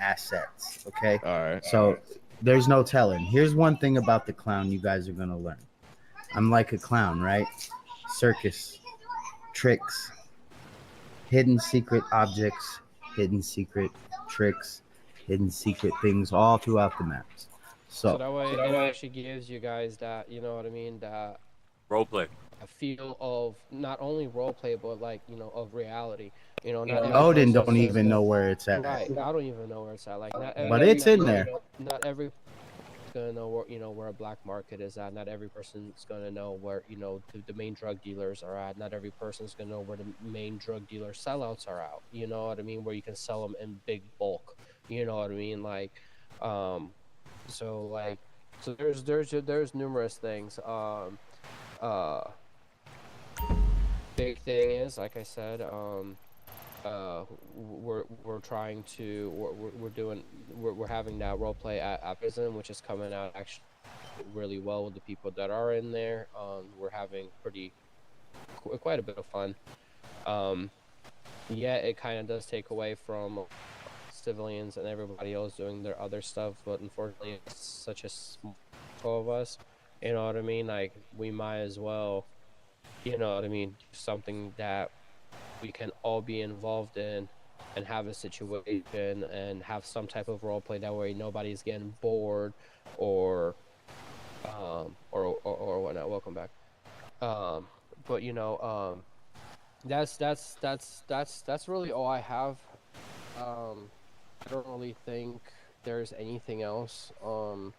assets. Okay. All right. So there's no telling. Here's one thing about the clown you guys are gonna learn. I'm like a clown, right? Circus, tricks, hidden secret objects, hidden secret tricks, hidden secret things all throughout the maps. So that way, it actually gives you guys that, you know what I mean, that roleplay. A feel of not only roleplay, but like, of reality. Not every Odin person's don't even know where it's at. Right, I don't even know where it's at. Like, not every, But it's in there. Not every gonna know where where a black market is at. Not every person's gonna know where the main drug dealers are at. Not every person's gonna know where the main drug dealer sellouts are out. You know what I mean? Where you can sell them in big bulk. You know what I mean? Like, so there's numerous things. Big thing is, like I said, we're trying to we're having that role play at prison, which is coming out actually really well with the people that are in there. We're having quite a bit of fun. Yeah, it kind of does take away from civilians and everybody else doing their other stuff, but unfortunately it's such a small of us, you know what I mean? Like, we might as well, you know what I mean, do something that we can all be involved in and have a situation and have some type of role play. That way nobody's getting bored or whatnot. Welcome back. But that's really all I have. I don't really think there's anything else. You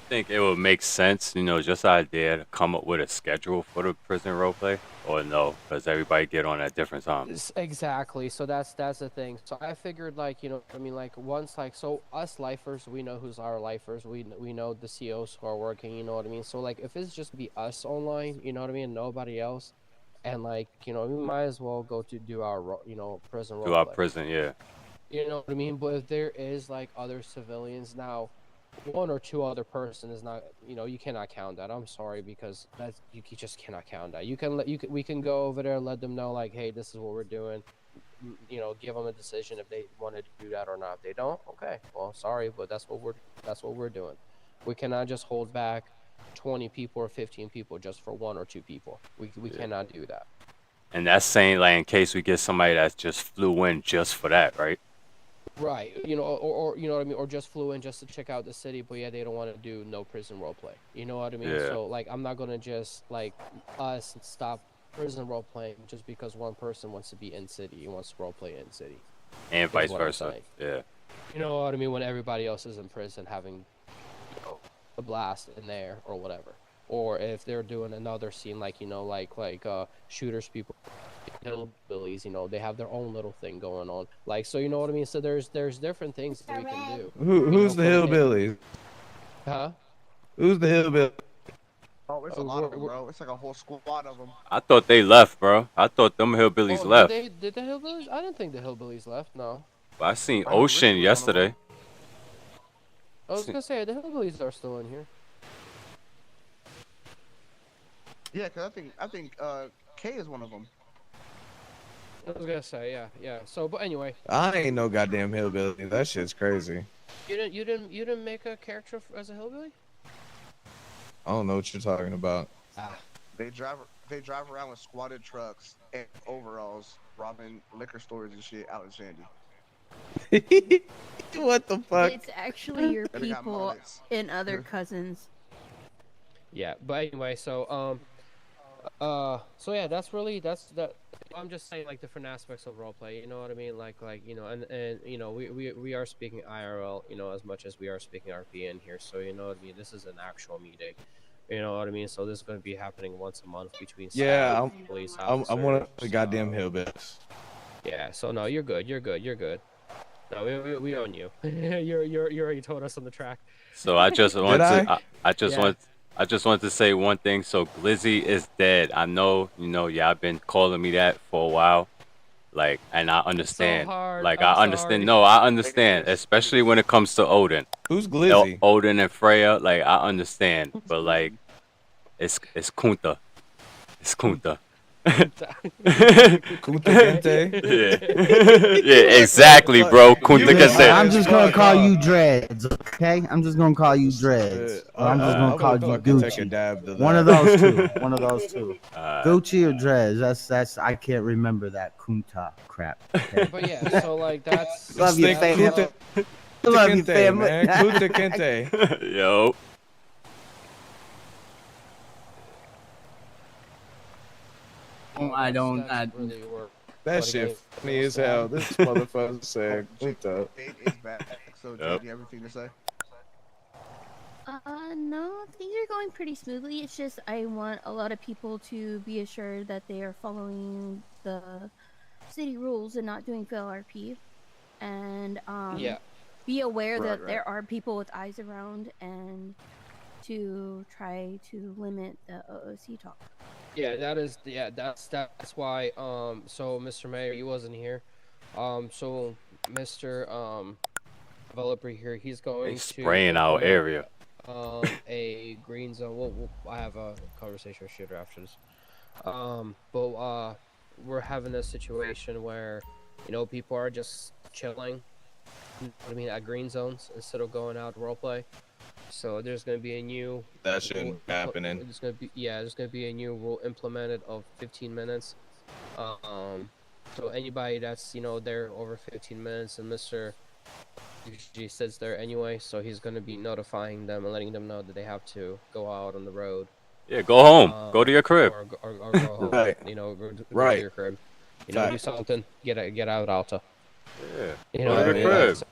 think it would make sense, just the idea to come up with a schedule for the prison roleplay, or no? Because everybody get on at different times. Exactly. So that's the thing. So I figured, like, I mean, like, once, like, so us lifers, we know who's our lifers. We know the COs who are working. You know what I mean? So, like, if it's just be us online, you know what I mean, nobody else, and, like, we might as well go to do our prison roleplay. Do our prison, yeah. You know what I mean? But if there is, like, other civilians now, one or two other person is not, you cannot count that. I'm sorry, because that's, you just cannot count that. We can go over there, let them know, like, hey, this is what we're doing. Give them a decision if they want to do that or not. If they don't, okay, well, sorry, but that's what we're doing. We cannot just hold back 20 people or 15 people just for one or two people. We cannot do that. And that's saying, like, in case we get somebody that just flew in just for that, right? Right, or you know what I mean, or just flew in just to check out the city, but yeah, they don't want to do no prison roleplay. You know what I mean? Yeah. So, like, I'm not gonna just, like, us stop prison roleplaying just because one person wants to be in city, he wants to roleplay in city, and vice versa. Yeah. You know what I mean? When everybody else is in prison having a blast in there or whatever, or if they're doing another scene, like shooters people. Hillbillies, they have their own little thing going on. Like, so you know what I mean? So there's different things that we can do. Who's the hillbillies? Huh? Who's the hillbilly? Oh, it's a lot of them, bro. It's like a whole squad of them. I thought they left, bro. I thought them hillbillies left. Did the hillbillies? I didn't think the hillbillies left. No. But I seen Ocean yesterday. I was gonna say the hillbillies are still in here. Yeah, cause I think K is one of them. I was gonna say, yeah. So, but anyway. I ain't no goddamn hillbilly. That shit's crazy. You didn't make a character as a hillbilly? I don't know what you're talking about. They drive around with squatted trucks and overalls, robbing liquor stores and shit out in Sandy. What the fuck? It's actually your people and other cousins. Yeah, but anyway, so so yeah, that's really that. I'm just saying like different aspects of roleplay. You know what I mean? Like you know, and you know, we are speaking IRL. You know, as much as we are speaking RP in here. So you know what I mean. This is an actual meeting. You know what I mean? So this is going to be happening once a month between Yeah, staff, police I'm one of the officers. goddamn hillbillies. Yeah. So no, you're good. You're good. You're good. No, we own you. You already told us on the track. So I just want Did to I just Yeah. want I just want to say one thing. So Glizzy is dead. I know, you know, y'all been calling me that for a while. Like, and I understand. hard. Like, I'm I understand. sorry. No, I understand, especially when it comes to Odin. Who's Glizzy? Odin and Freya. Like, I understand, but like, it's Kunta. It's Kunta. Kunta Kinte? Yeah. Yeah, exactly, bro. Kunta Listen, I'm Kinte. just gonna call you Dreads, okay? I'm just gonna call you Dreads. Or I'm just gonna call you Gucci. One of those two. One of those two. Gucci or Dreads. That's I can't remember that Kunta crap. Okay? But yeah, so like that's. Love you, family. Love you, family. Man. Kunta Kinte. Yo. I don't. Really work. That shit funny as hell. This motherfucker said Kunta. Jade is back. So, Jade, you have anything to say? No, things are going pretty smoothly. It's just I want a lot of people to be assured that they are following the city rules and not doing fail RP. And Yeah. be aware that Right. there are people with eyes around and to try to limit the OOC talk. Yeah, that's why so Mr. Mayor, you wasn't here. So Mr. Developer here, he's going They to spraying our implement, area. a green zone. I have a conversation with Shooter after this. But we're having a situation where, you know, people are just chilling. You know what I mean, at green zones instead of going out to roleplay. So there's gonna be a new. That shouldn't be happening. There's gonna be a new rule implemented of 15 minutes. So anybody that's, you know, there over 15 minutes, and Mr. usually sits there anyway, so he's gonna be notifying them and letting them know that they have to go out on the road. Yeah, go home. Go to your crib. Or go home. Right. You know, go to Right. your crib. You know, do something. Get out, Alta. Yeah. You Go know, to the crib.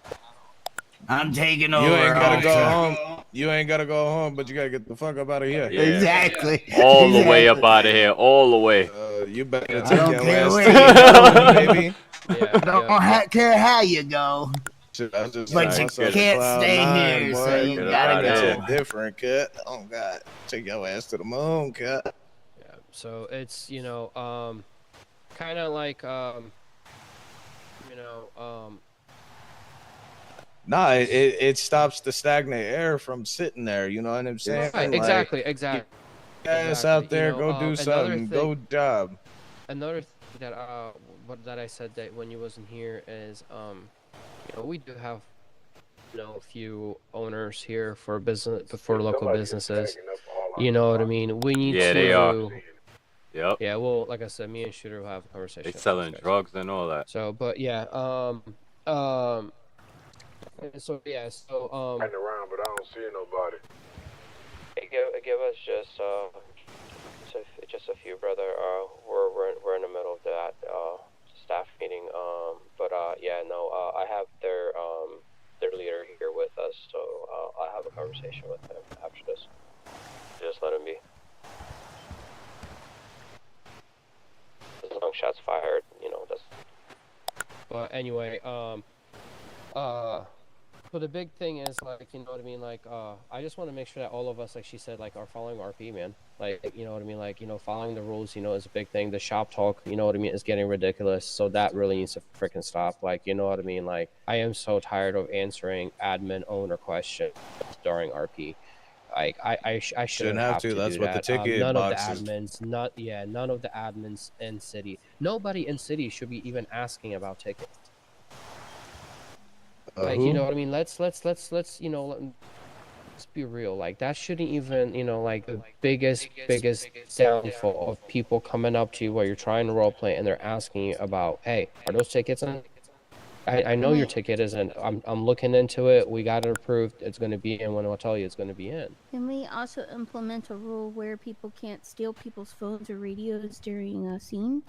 I'm taking over. You ain't gotta go Alta. home. You ain't gotta go home, but you gotta get the fuck up out of here. Yeah. Exactly. All the way up out of here. All the way. You better I take don't your care ass where to you the go. home, baby. Yeah, Don't care how you go. Shit, I just But like you myself can't Cloud stay Nine, here, boy. so you Get gotta outta That's here. go. a different cut. Oh God, take your ass to the moon, cut. Yeah, so it's, you know, kind of like, you know, Nah, it stops the stagnant air from sitting there. You know what I'm saying? right, Like, exactly. ass out there, You know, go do another something, go job. Another thing that that I said that when you wasn't here is, you know, we do have, you know, a few owners here for local businesses. You know what I mean? We need Yeah, to. they are. Yep. Yeah, well, like I said, me and Shooter will have a conversation. They with selling those guys. drugs and all that. So, but yeah, so yeah, so around, but I don't see nobody. give us just a few, brother. We're in the middle of that staff meeting. But yeah, no, I have their leader here with us, so I'll have a conversation with him after this. Just let him be. As long as shots fired, you know, that's. But anyway, so the big thing is, like, you know what I mean, like, I just want to make sure that all of us, like she said, like, are following RP, man. Like, you know what I mean, like, you know, following the rules, you know, is a big thing. The shop talk, you know what I mean, is getting ridiculous, so that really needs to freaking stop. Like, you know what I mean, like, I am so tired of answering admin owner questions during RP. Like, I shouldn't have to. That's do what the that. ticket None box of is. the admins, none of the admins in city. Nobody in city should be even asking about tickets. Like, you know what I mean? Let's you know, let's be real. Like, that shouldn't even, you know, like, the biggest downfall of people coming up to you while you're trying to roleplay and they're asking you about, hey, are those tickets in? I know your ticket isn't. I'm looking into it. We got it approved. It's going to be in when I'll tell you it's going to be in. Can we also implement a rule where people can't steal people's phones or radios during a scene?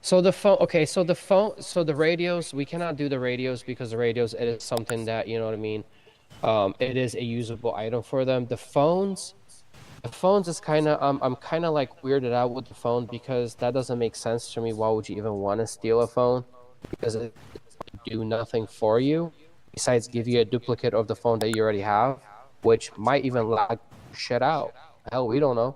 So the phone, okay, so the radios, we cannot do the radios because the radios, it is something that, you know what I mean? It is a usable item for them. The phones is kind of, I'm kind of like weirded out with the phone because that doesn't make sense to me. Why would you even want to steal a phone? Because it doesn't do nothing for you besides give you a duplicate of the phone that you already have, which might even lag shit out. Hell, we don't know.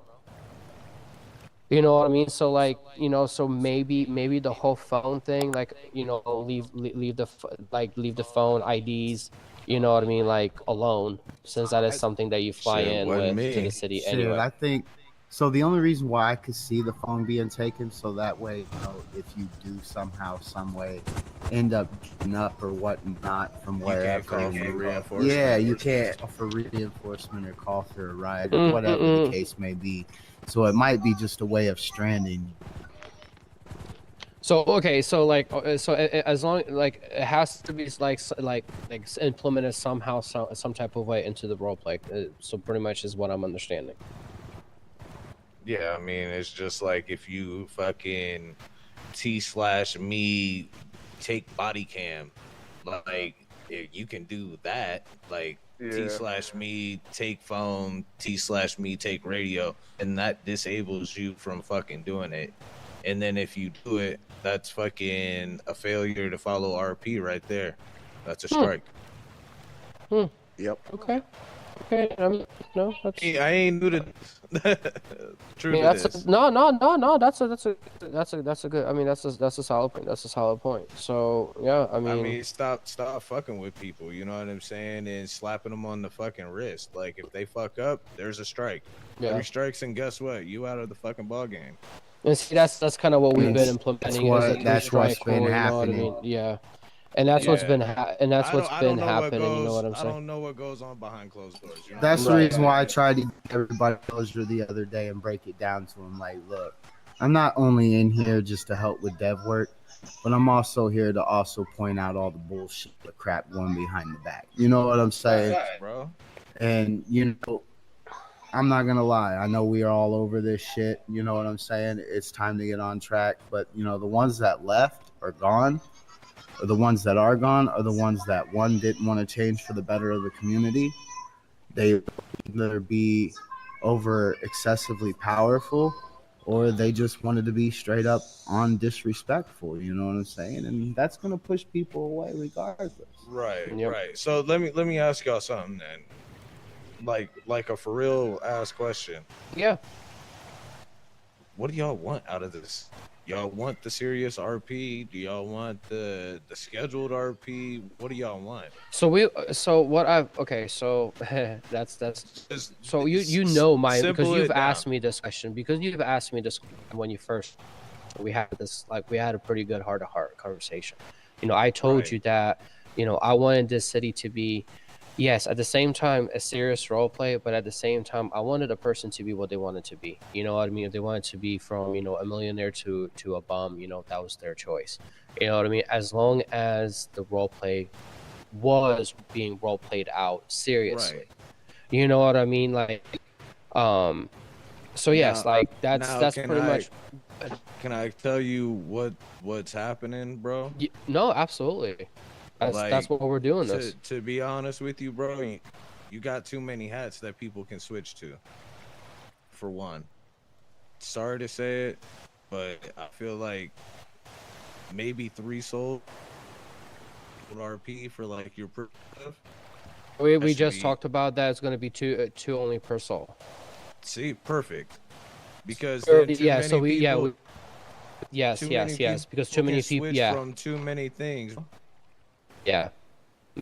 You know what I mean? So like, you know, so maybe the whole phone thing, like, you know, leave the phone IDs, you know what I mean, like alone, since that is something that you fly Shit, in wasn't with to me. the city Shit, anyway. I think so. The only reason why I could see the phone being taken, so that way, you know, if you do somehow, some way, end up getting up or whatnot from wherever, call for reinforcement. yeah, you can't call for reinforcement or call for a ride or whatever the case may be. So it might be just a way of stranding. So okay, so like, as long like it has to be like implemented somehow, some type of way into the roleplay. So pretty much is what I'm understanding. Yeah, I mean, it's just like if you fucking T/me take body cam, like you can do that. Like T/me take phone, T/me take radio, and that disables you from fucking doing it. And then if you do it, that's fucking a failure to follow RP right there. That's a strike. Yep. Okay. Okay. No, that's. I ain't new to. True. I mean, no. That's a good. I mean, that's a solid point. That's a solid point. So yeah, I mean, stop fucking with people. You know what I'm saying? And slapping them on the fucking wrist. Like if they fuck up, there's a strike. Yeah. 3 strikes, and guess what? You out of the fucking ball game. And see, that's kind of what we've been implementing. That's what's been happening. You know what I mean? Yeah. And that's what's been happening. You know what I'm saying? I don't know what goes on behind closed doors. You know? That's the reason why I tried to get everybody closure the other day and break it down to them. Like, look, I'm not only in here just to help with dev work, but I'm also here to also point out all the bullshit, the crap going behind the back. You know what I'm saying, bro? And you know, I'm not gonna lie. I know we are all over this shit. You know what I'm saying? It's time to get on track. But you know, the ones that left are gone. Or the ones that are gone are the ones that one didn't want to change for the better of the community. They either be over excessively powerful, or they just wanted to be straight up on disrespectful. You know what I'm saying? And that's gonna push people away regardless. Right, right. So let me ask y'all something then. Like a for real ass question. Yeah. What do y'all want out of this? Y'all want the serious RP? Do y'all want the scheduled RP? What do y'all want? So that's so you know mine because you've asked me this question when you first we had a pretty good heart-to-heart conversation. You know, I told you that, you know, I wanted this city to be, yes, at the same time a serious role play, but at the same time I wanted a person to be what they wanted to be. You know what I mean? If they wanted to be from, you know, a millionaire to a bum, you know, that was their choice. You know what I mean? As long as the role play was being role played out seriously. Right. You know what I mean? Like so yes, like that's pretty much. Can I tell you what's happening, bro? No, absolutely. That's what we're doing. To be honest with you, bro, you got too many hats that people can switch to. For one, sorry to say it, but I feel like maybe 3 sold RP for like your stuff. We just talked about that. It's going to be two only per soul. See, perfect. Because yes, because too many people from too many things. Yeah.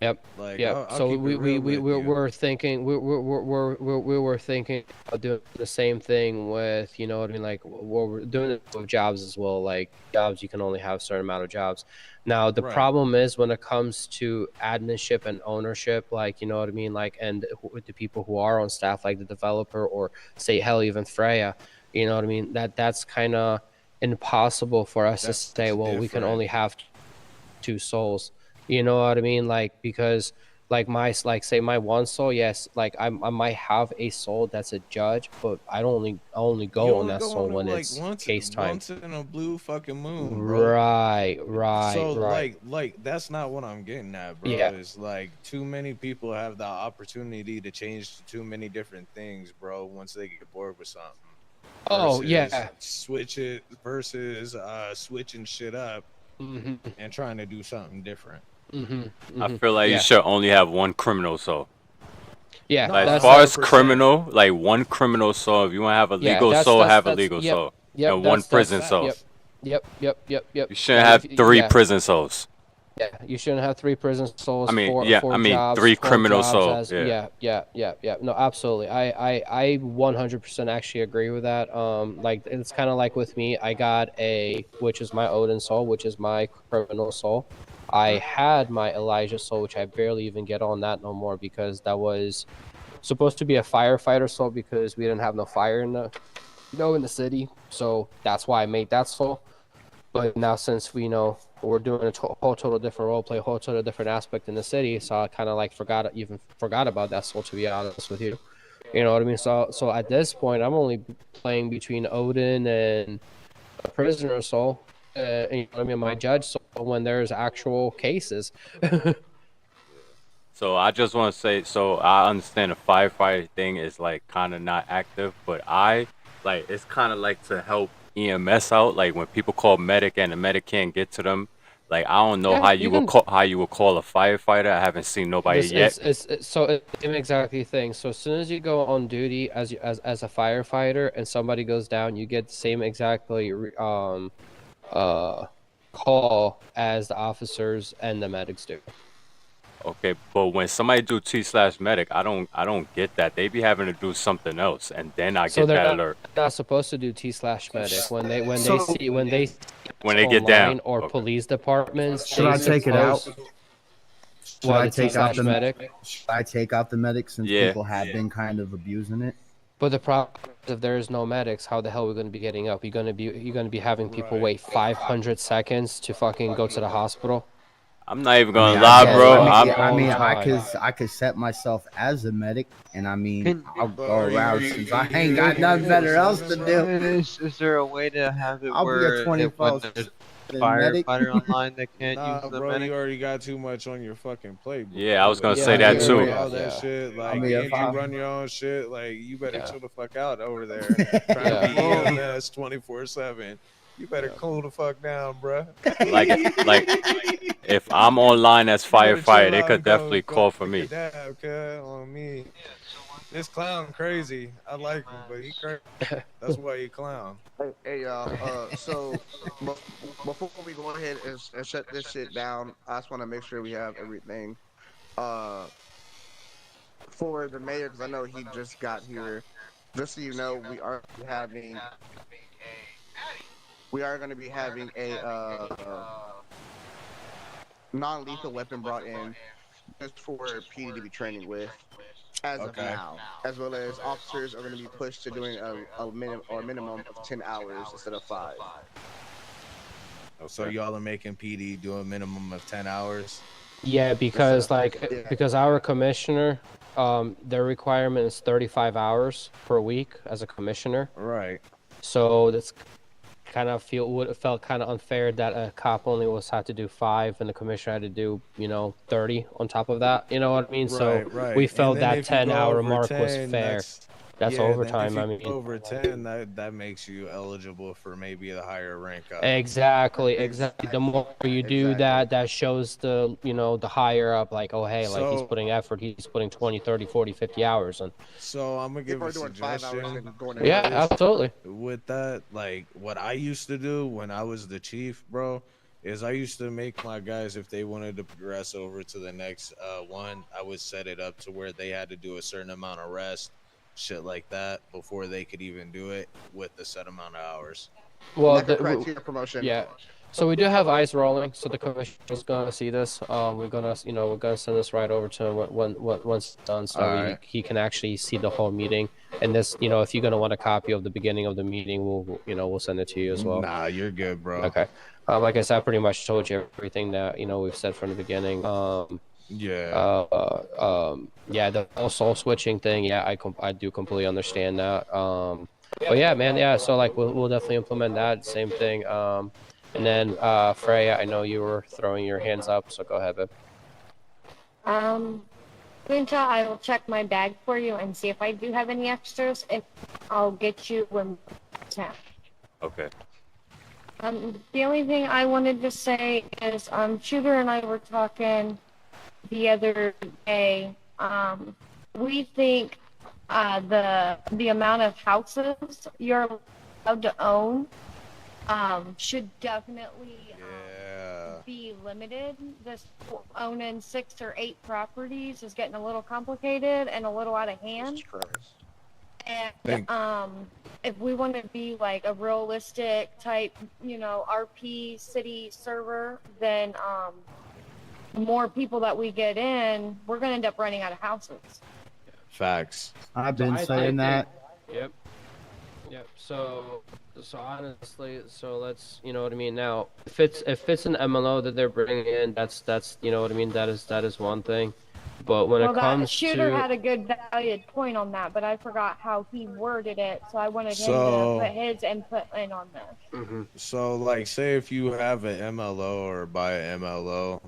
Yep. Like, yep. So we were thinking we were thinking of doing the same thing with, you know what I mean, like we're doing it with jobs as well. Like jobs, you can only have a certain amount of jobs. Now the problem is when it comes to adminship and ownership, like, you know what I mean, like, and with the people who are on staff, like the developer or say hell even Freya, you know what I mean, that's kind of impossible for us to say, well, we can only have. 2 souls. You know what I mean? Like, because like say my one soul, yes, like I might have a soul that's a judge, but I only go You on only that go soul on it when like it's case time. once in a blue fucking moon, bro. Right. So like that's not what I'm getting at, bro. Yeah. It's like too many people have the opportunity to change to too many different things, bro, once they get bored with something. Oh yeah. Switch it versus switching shit up and trying to do something different. I feel like you should only have one criminal soul. Yeah, like as far as criminal, like one criminal soul. If you want to have a legal soul, have a legal soul. Yep, and one prison soul. Yep. You shouldn't have 3 prison souls. Yeah, you shouldn't have 3 prison souls. I mean, four 3 jobs, criminal jobs souls. Yeah. No, absolutely. I 100% actually agree with that. Like it's kind of like with me. I got which is my Odin soul, which is my criminal soul. I had my Elijah soul, which I barely even get on that no more because that was supposed to be a firefighter soul because we didn't have no fire in the city. So that's why I made that soul. But now since we know we're doing a whole total different role play, whole total different aspect in the city, so I kind of like forgot about that soul, to be honest with you. You know what I mean? So at this point, I'm only playing between Odin and a prisoner soul. You know what I mean? My judge soul when there's actual cases. So I just want to say, so I understand the firefighter thing is like kind of not active, but it's kind of like to help EMS out. Like when people call medic and the medic can't get to them, like I don't know how you would call a firefighter. I haven't seen nobody yet. It's the same exactly thing. So as soon as you go on duty as a firefighter and somebody goes down, you get the same exactly call as the officers and the medics do. Okay, but when somebody do T/medic, I don't get that. They be having to do something else, and then I get that alert. They're not supposed to do T/medic when they get down or police departments. Should I take it out? Should I take out the medic? Should I take out the medic since people have been kind of abusing it? But the problem is if there is no medics, how the hell are we going to be getting up? You're going to be having people wait 500 seconds to fucking go to the hospital. I'm not even gonna lie, bro. I could set myself as a medic, and I'll go around since I ain't got nothing better else to do. Is there a way to have it I'll where be a 24 there's a firefighter online that can't use the bro, medic? you already got too much on your fucking plate. Bro. Yeah, I was gonna say that too. All that shit, like, and you run your own shit, like, you better chill the fuck out over there. Trying to be EMS 24/7. You better cool the fuck down, bro. like, if I'm online as firefighter, they could definitely call for me. On me. This clown crazy. I like him, but he crazy. That's why he clown. Hey y'all. So before we go ahead and shut this shit down, I just want to make sure we have everything. For the mayor, because I know he just got here. Just so you know, we are going to be having a non-lethal weapon brought in just for PD to be training with as of now, as well as officers are going to be pushed to doing a minimum of 10 hours instead of 5. So y'all are making PD do a minimum of 10 hours? Yeah, because because our commissioner, their requirement is 35 hours per week as a commissioner. Right. So that's felt kind of unfair that a cop only had to do 5 and the commissioner had to do 30 on top of that. You know what I mean? So we felt that 10-hour mark was fair. That's overtime. I mean, over 10, that makes you eligible for maybe a higher rank up. Exactly. The more you do that shows the the higher up, like, oh hey, like he's putting effort, he's putting 20, 30, 40, 50 hours in. So I'm gonna give a suggestion. Yeah, absolutely. With that, like what I used to do when I was the chief, bro, is I used to make my guys, if they wanted to progress over to the next one, I would set it up to where they had to do a certain amount of rest, shit like that, before they could even do it with the set amount of hours. Well, promotion. Yeah. So we do have eyes rolling, so the commissioner's gonna see this. We're gonna send this right over to him once it's done, so he can actually see the whole meeting. And this, you know, if you're gonna want a copy of the beginning of the meeting, we'll send it to you as well. Nah, you're good, bro. Okay. Like I said, I pretty much told you everything that we've said from the beginning. Yeah. Yeah, the whole soul switching thing. Yeah, I do completely understand that. But yeah, man. Yeah, so like we'll definitely implement that. Same thing. And then Freya, I know you were throwing your hands up, so go ahead, babe. Quinta, I will check my bag for you and see if I do have any extras. If I'll get you when I can. Okay. The only thing I wanted to say is, Shooter and I were talking the other day. We think the amount of houses you're allowed to own should definitely be limited. This owning 6 or 8 properties is getting a little complicated and a little out of hand. And if we want to be like a realistic type, RP city server, then the more people that we get in, we're gonna end up running out of houses. Facts. I've been saying that. Yep. So honestly, so let's, you know what I mean. Now, if it's an MLO that they're bringing in, that's you know what I mean. That is one thing. But when it comes Shooter to had a good valid point on that, but I forgot how he worded it, so I wanted him to put his input in on this. So, like, say if you have an MLO or buy an MLO,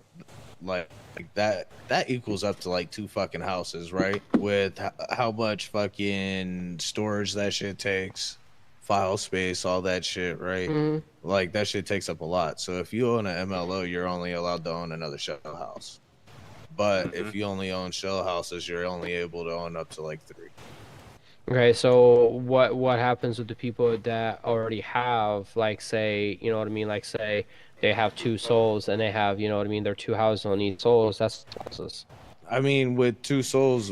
like that equals up to like 2 fucking houses, right? With how much fucking storage that shit takes, file space, all that shit, right? Like that shit takes up a lot. So if you own an MLO, you're only allowed to own another shell house. But if you only own shell houses, you're only able to own up to like 3. Okay, so what happens with the people that already have, like, say, you know what I mean, like, say they have 2 souls and they have, you know what I mean, they're 2 houses on each souls. That's houses. I mean, with 2 souls,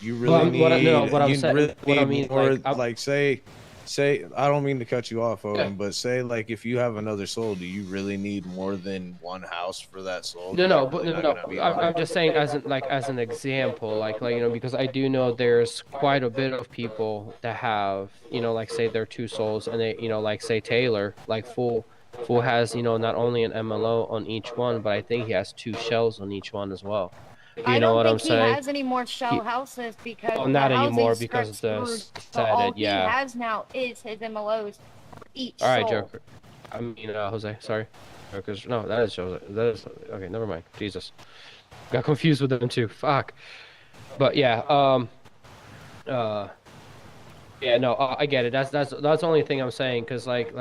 you really need more. Like, say, I don't mean to cut you off, Owen, but say, like, if you have another soul, do you really need more than 1 house for that soul? No. I'm just saying as an example, like because I do know there's quite a bit of people that have, like, say they're 2 souls and they, like, say Taylor, like Fool has, not only an MLO on each one, but I think he has 2 shells on each one as well. I don't think he has any more shell houses because not anymore because the all he has now is his MLOs for each All right, soul. Joker. I mean, Jose. Sorry, Joker's. No, that is Jose. That is okay. Never mind. Jesus, got confused with them too. Fuck. But yeah. Yeah. No, I get it. That's the only thing I'm saying. Cause like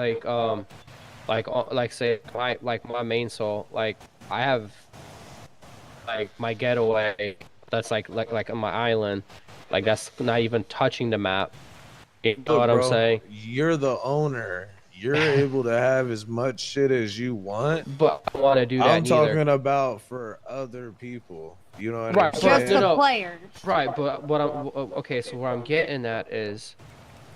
say my main soul, like I have. Like my getaway, that's like on my island, like that's not even touching the map. You know what I'm saying? You're the owner. You're able to have as much shit as you want. But I don't want to do that. I'm talking about for other people. You know what I'm saying? Just the players. Right, but what I'm okay. So where I'm getting at is,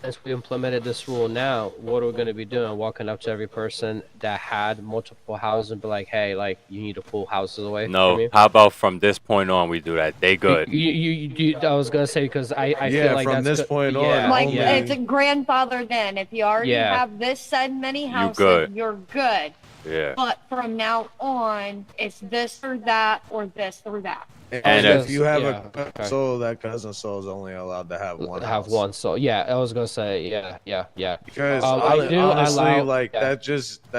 since we implemented this rule now, what are we going to be doing? Walking up to every person that had multiple houses and be like, hey, like, you need to pull houses away? No, how about from this point on we do that? They good. I was going to say, because I feel like from that's this point on. Like, it's a grandfather then. If you already have this said many houses, you're good. Yeah. But from now on, it's this or that or this or that. And if you have a soul, that cousin soul is only allowed to have one. Have one soul. Yeah, I was gonna say, yeah. Because honestly, that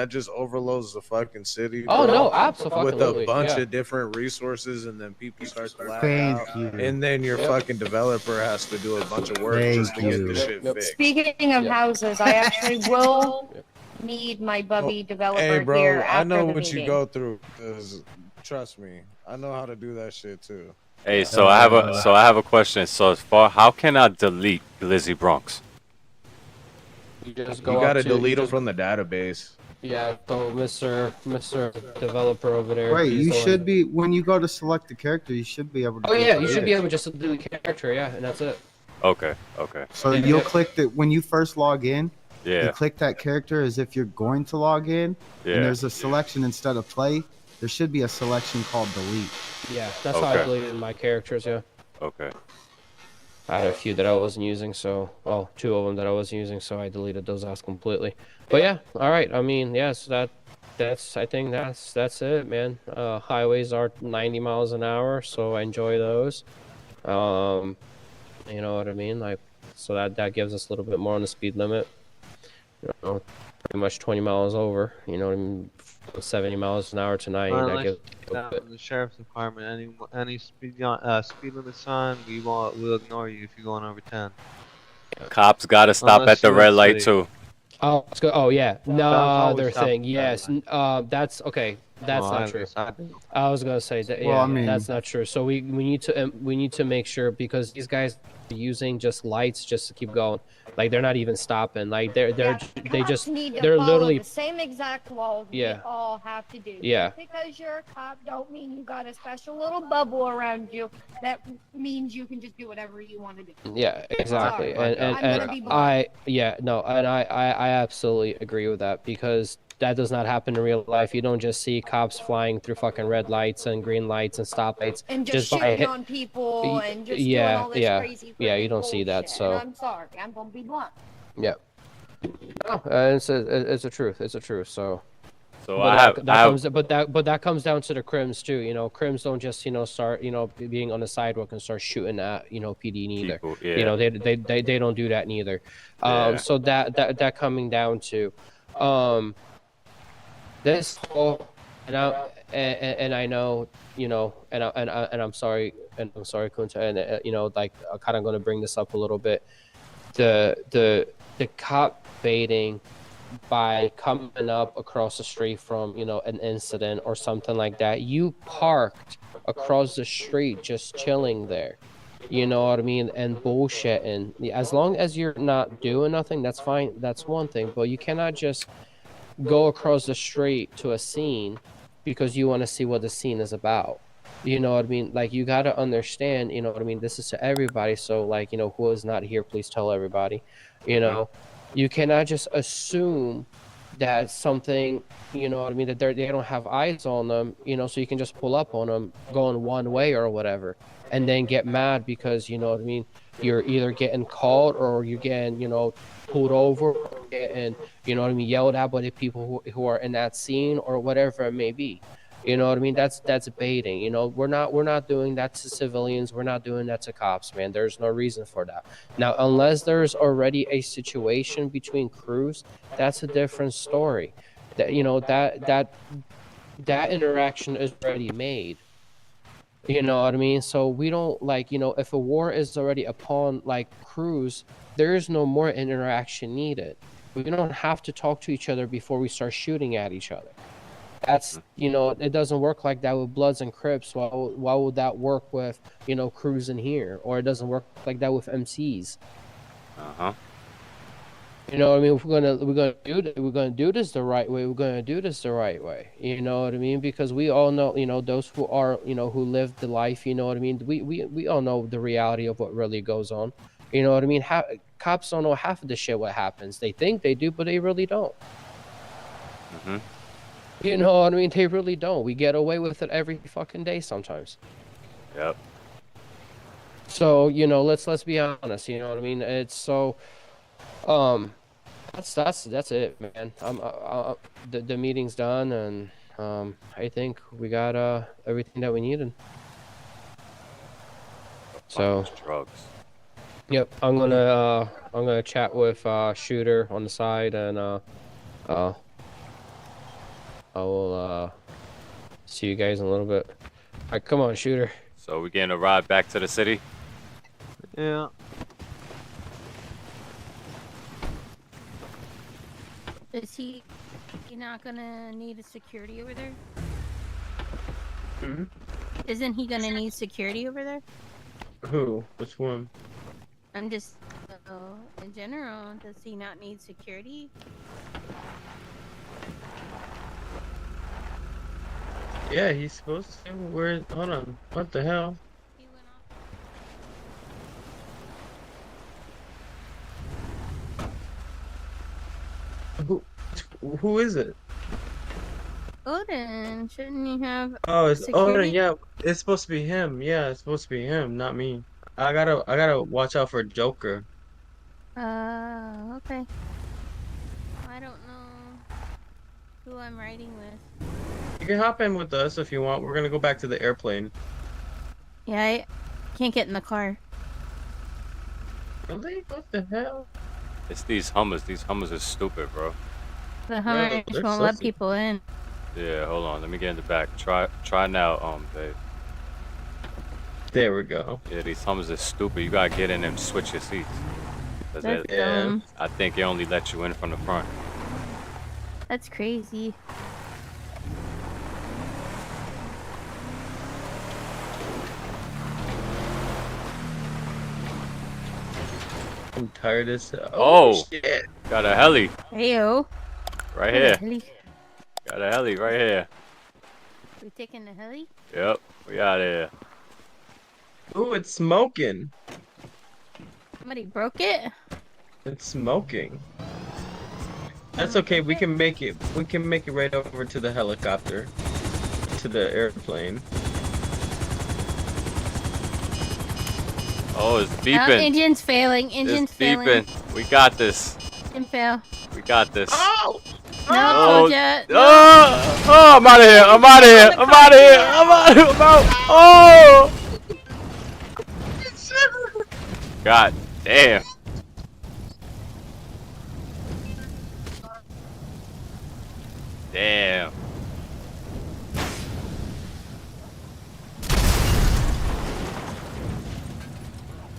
just overloads the fucking city. Oh no, absolutely. With a bunch of different resources, and then people start to laugh out, and then your fucking developer has to do a bunch of work just to get the shit fixed. Speaking of houses, I actually will need my bubby developer here. Hey, bro, here I know what meeting. you go through. Cause trust me, I know how to do that shit too. Hey, so I have a question. So as far, how can I delete Glizzy Bronx? You gotta delete them from the database. Yeah, so Mr. Developer over there. Wait, you should be, when you go to select the character, you should be able to. Oh yeah, you should be able just to do the character, yeah, and that's it. Okay. So you'll click that when you first log in. Yeah. You click that character as if you're going to log in. Yeah. And there's a selection instead of play. There should be a selection called delete. Yeah, that's how I deleted my characters, yeah. Okay. I had a few that I wasn't using, so well, 2 of them that I wasn't using, so I deleted those out completely. But yeah, all right. I mean, yes, that's I think that's it, man. Highways are 90 miles an hour, so I enjoy those. You know what I mean? Like, so that gives us a little bit more on the speed limit. You know, pretty much 20 miles over. You know what I mean? 70 miles an hour tonight. Well, That unless gives. you're down in the sheriff's department, any speed limit sign, we'll ignore you if you're going over 10. Cops gotta stop Unless at the you're red in light city. too. Oh, let's go. Oh yeah, Cops no always other stop thing. at the red Yes, light. that's okay. That's Well, not at true. least I do. I was gonna say that. Well, Yeah, I mean- that's not true. So we need to make sure, because these guys are using just lights just to keep going. Like, they're not even stopping. Like, they Cops just need to they're follow literally. the same exact laws Yeah. we all have to do. Yeah. Just because you're a cop don't mean you got a special little bubble around you that means you can just do whatever you want to do. Yeah, exactly. Sorry. And I'm gonna be blunt. I absolutely agree with that, because that does not happen in real life. You don't just see cops flying through fucking red lights and green lights and stoplights And just shooting on people and just doing all this crazy you don't see that. bullshit. So And I'm sorry, I'm gonna be blunt. yeah, no, it's a truth. It's a truth. So. So But that comes down to the crims too. You know, crims don't just start being on the sidewalk and start shooting at PD neither. People, yeah. You know, they don't do that neither. Yeah. So that coming down to this whole and I know and I'm sorry Kunta, and like I'm kind of going to bring this up a little bit. The cop baiting by coming up across the street from an incident or something like that. You parked across the street just chilling there, you know what I mean, and bullshitting. As long as you're not doing nothing, that's fine, that's one thing, but you cannot just go across the street to a scene because you want to see what the scene is about. You know what I mean? Like, you got to understand, you know what I mean? This is to everybody. So, like, who is not here, please tell everybody. You cannot just assume that something, you know what I mean, that they don't have eyes on them, so you can just pull up on them going one way or whatever, and then get mad because, you know what I mean, you're either getting called or you're getting, pulled over, or getting, you know what I mean, yelled at by the people who are in that scene or whatever it may be. You know what I mean? That's baiting. We're not doing that to civilians. We're not doing that to cops, man. There's no reason for that. Now, unless there's already a situation between crews, that's a different story. That that interaction is already made. You know what I mean? So we don't if a war is already upon crews, there is no more interaction needed. We don't have to talk to each other before we start shooting at each other. That's it doesn't work like that with Bloods and Crips. Why would that work with crews in here, or it doesn't work like that with MCs? You know what I mean? If we're gonna do this the right way. We're gonna do this the right way. You know what I mean? Because we all know, those who are, who live the life. You know what I mean? We all know the reality of what really goes on. You know what I mean? Cops don't know half of the shit what happens. They think they do, but they really don't. You know what I mean? They really don't. We get away with it every fucking day sometimes. Yep. So, let's be honest, you know what I mean? It's so that's it, man. The meeting's done, and I think we got everything that we needed. So drugs. Yep, I'm gonna chat with Shooter on the side, and I will see you guys in a little bit. All right, come on, Shooter. So we're getting a ride back to the city? Yeah. Is he not gonna need a security over there? Isn't he gonna need security over there? Who? Which one? I'm just in general. Does he not need security? Yeah, he's supposed to. Hold on. What the hell? Who is it? Odin, shouldn't you have? Oh, it's security? Odin. Yeah, it's supposed to be him. Yeah, it's supposed to be him, not me. I gotta watch out for Joker. Okay. I don't know who I'm riding with. You can hop in with us if you want. We're gonna go back to the airplane. Yeah, I can't get in the car. Really? What the hell? It's these Hummers. These Hummers are stupid, bro. The Hummer just won't let people in. Yeah, hold on. Let me get in the back. Try now, babe. There we go. Yeah, these Hummers are stupid. You gotta get in and switch your seats. That's dumb. I think it only lets you in from the front. That's crazy. I'm tired as hell. Oh, shit. Got a heli. Heyo. Right here. Got a heli right here. We taking the heli? Yep, we out here. Ooh, it's smoking. Somebody broke it? It's smoking. That's okay. We can make it. We can make it right over to the helicopter, to the airplane. Oh, it's Oh, beeping. engine's failing. Engine's It's failing. beeping. We got this. Engine fail. We got this. Oh! No, told ya. No. Oh, I'm out of here. I'm out of here. I'm out of here. I'm out. I'm out. Oh! God damn. Damn.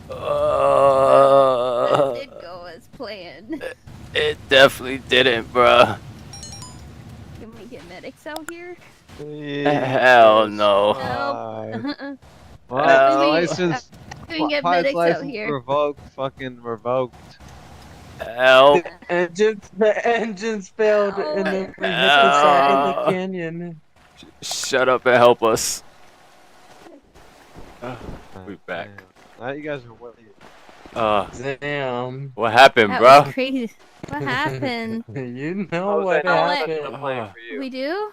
That did go as planned. It definitely didn't, bruh. Can we get medics out here? Hell no. Nope. Well, license. We can get pilot's medics out license here. revoked. Fucking revoked. Help. The engines failed, and then we hit the side of the canyon. Shut up and help us. We back. Now you guys are waiting. Damn. What happened, That bro? was crazy. What happened? You know what happened. We do?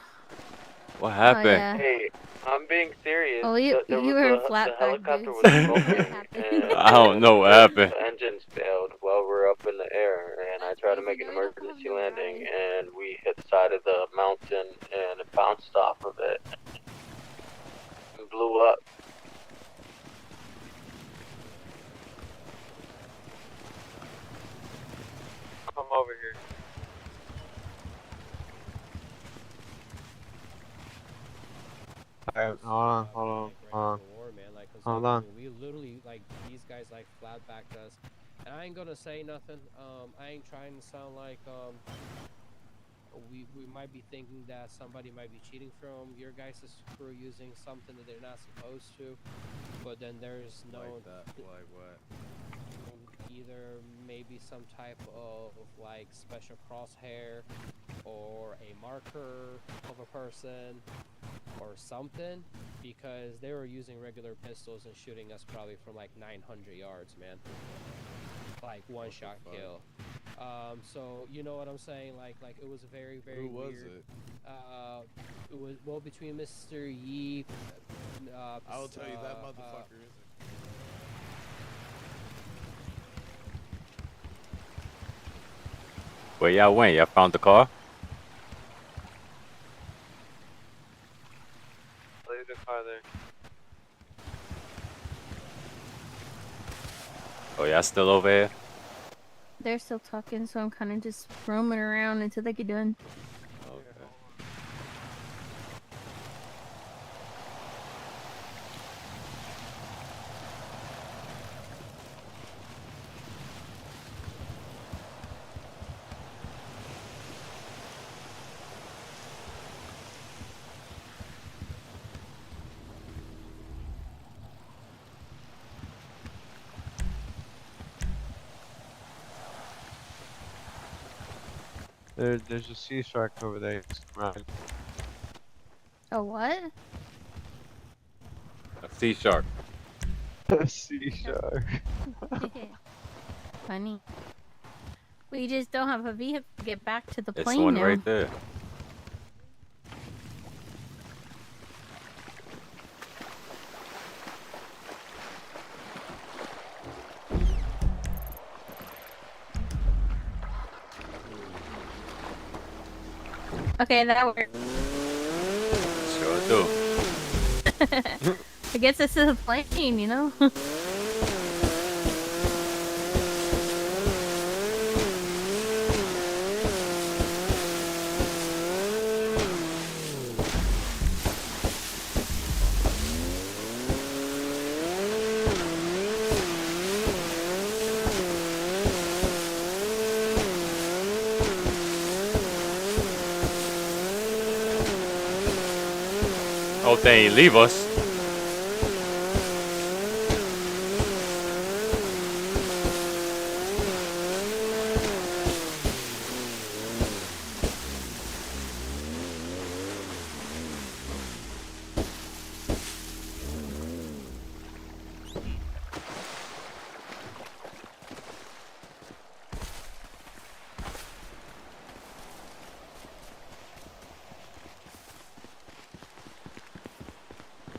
What happened? yeah. Hey, I'm being serious. Oh, you were flat The helicopter dudes. was smoking, and I don't know what happened. the engines failed while we're up in the air, and I tried to make an emergency landing, and we hit the side of the mountain, and it bounced off of it and blew up. Come over here. Alright, hold on. Hold on. We literally, like, these guys, like, flat backed us. And I ain't gonna say nothing. I ain't trying to sound like, we might be thinking that somebody might be cheating from your guys' crew using something that they're not supposed to. But then there's no... Like that? Like what? Either maybe some type of, like, special crosshair or a marker of a person or something, because they were using regular pistols and shooting us probably from like 900 yards, man. Like one shot kill. So you know what I'm saying? Like it was very, very Who was weird. it? It was well between Mr. Yee. I'll tell you that motherfucker isn't. Where y'all went? Y'all found the car? Leave the car there. Oh, y'all still over here? They're still talking, so I'm kind of just roaming around until they get done. There's a sea shark over there. Right. A what? A sea shark. A sea shark. Funny. We just don't have a vehicle to get back to the It's plane one now. right there. Okay, that works. Sure do. It gets us to the plane, you know? Hope they ain't leave us.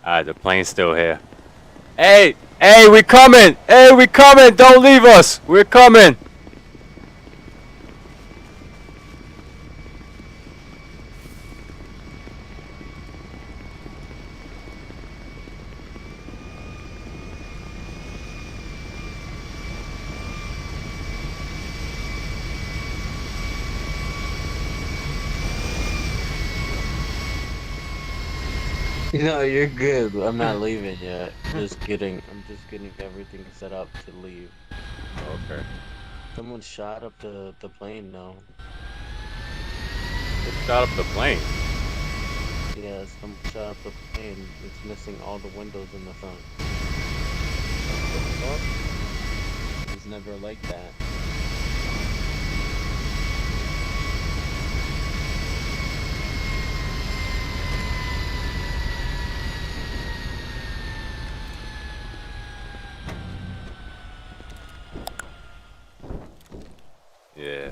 Alright, the plane's still here. Hey! Hey, we coming! Hey, we coming! Don't leave us! We're coming! No, you're good. I'm not leaving yet. I'm just getting everything set up to leave. Okay. Someone shot up the plane now. Who shot up the plane? Yeah, someone shot up the plane. It's missing all the windows in the front. It was never like that. Yeah.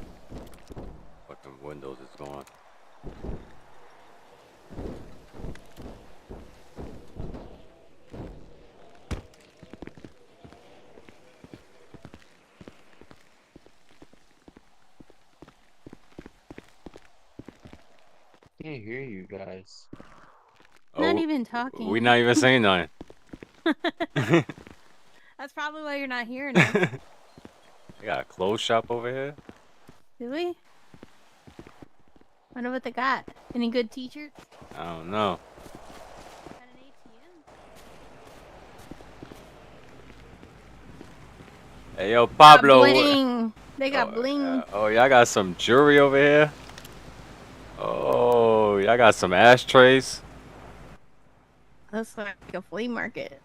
Fucking windows is gone. Can't hear you guys. Not even talking. We not even saying nothing. That's probably why you're not hearing us. They got a clothes shop over here. Do we? Wonder what they got. Any good t-shirts? I don't know. Got an ATM? Hey, yo, Pablo. Bling. They got bling. Oh, y'all got some jewelry over here? Oh, y'all got some ashtrays? Looks like a flea market.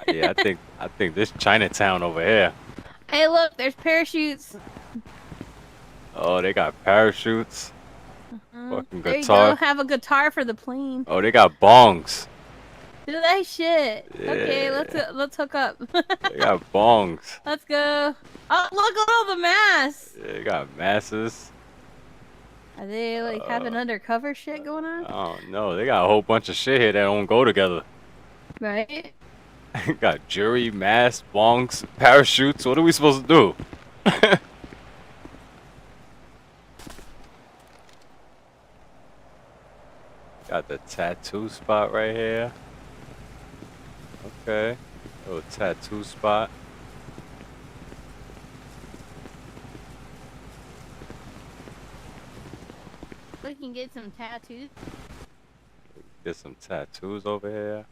Yeah, I think this Chinatown over here. Hey, look, there's parachutes. Oh, they got parachutes. Fucking There you guitar. go. Have a guitar for the plane. Oh, they got bongs. Do that shit. Okay, Yeah. let's hook up. They got bongs. Let's go. Oh, look at all the masks. Yeah, they got masses. Are they like having undercover shit going on? I don't know. They got a whole bunch of shit here that don't go together. Right? Got jewelry, masks, bongs, parachutes. What are we supposed to do? Got the tattoo spot right here. Okay. Little tattoo spot. We can get some tattoos. Get some tattoos over here.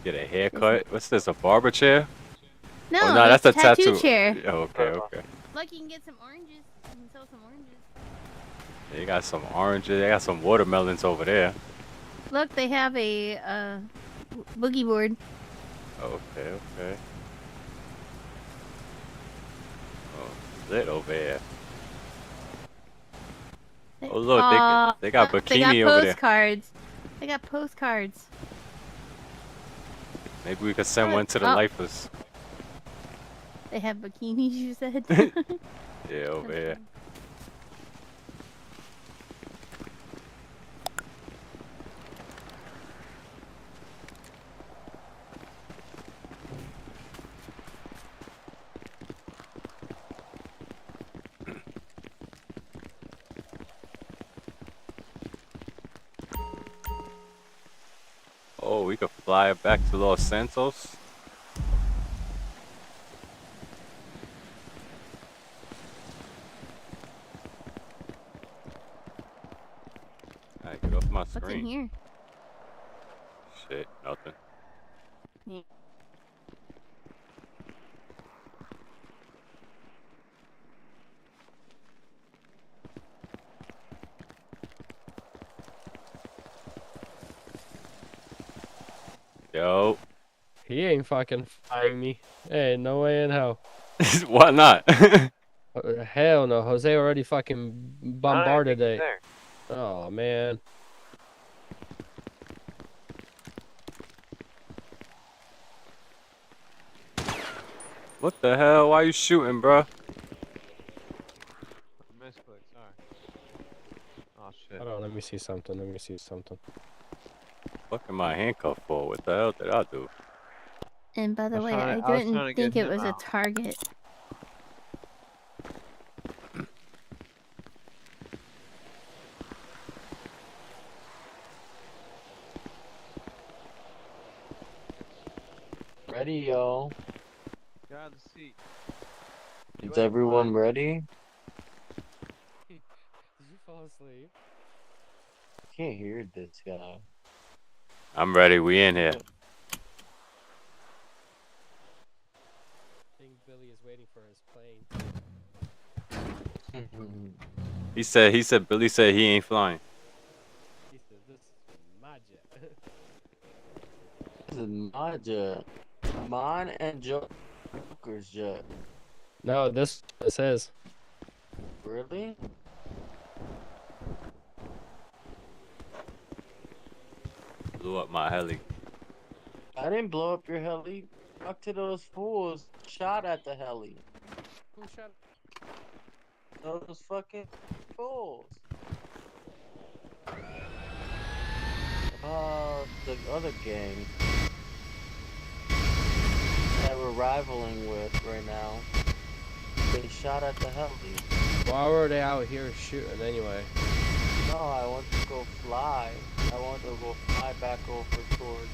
Get a Yes. haircut. What's this? A barber chair? No, oh, no, that's a it's tattoo tattoo chair. Yeah, okay, okay. Look, you can get some oranges. You can sell some oranges. They got some oranges. They got some watermelons over there. Look, they have a boogie board. Okay, okay. Oh, lit over here. Oh, look, they got bikini they got over there. postcards. They got postcards. Maybe we could send one to the lifers. They have bikinis, you said? Yeah, over here. we could fly it back to Los Santos. Alright, get off my screen. What's in here? Shit, nothing. Yeah. Yo. He ain't fucking flying me. Hey, no way in hell. Why not? Hell no. Jose already fucking bombarded it. Oh, man. What the hell? Why you shooting, bruh? Misclick, sorry. Oh shit. Hold on, let me see something. Let me see something. What am I handcuffed for? What the hell did I do? And by the way, I was trying didn't to think get it was him a out. target. Ready, y'all. Get out of the seat. Is everyone ready? Did you fall asleep? I can't hear this guy. I'm ready. We in here. I think Billy is waiting for his plane. Billy said he ain't flying. He said, this is my jet. This is my jet. Mine and Joker's jet. No, this is his. Really? Blew up my heli. I didn't blow up your heli. Talk to those fools. Shot at the heli. Who shot? Those fucking fools. The other gang that we're rivaling with right now. They shot at the heli. Why were they out here shooting anyway? No, I want to go fly. I want to go fly back over towards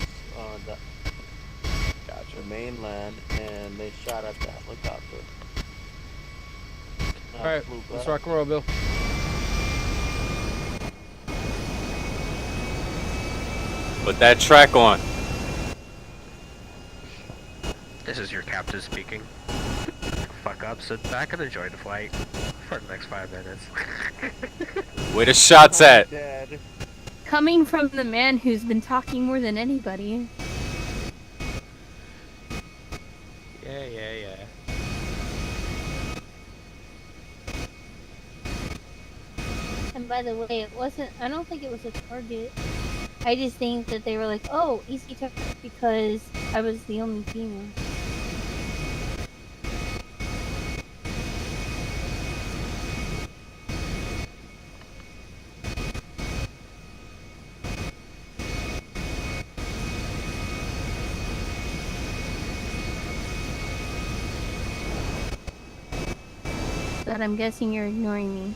the mainland, and they shot at the helicopter. Alright, let's rock and roll, Bill. Put that track on. This is your captain speaking. Fuck up, sit back and enjoy the flight for the next 5 minutes. Where the shots at? Coming from the man who's been talking more than anybody. Yeah. And by the way, I don't think it was a target. I just think that they were like, oh, easy target because I was the only female. But I'm guessing you're ignoring me.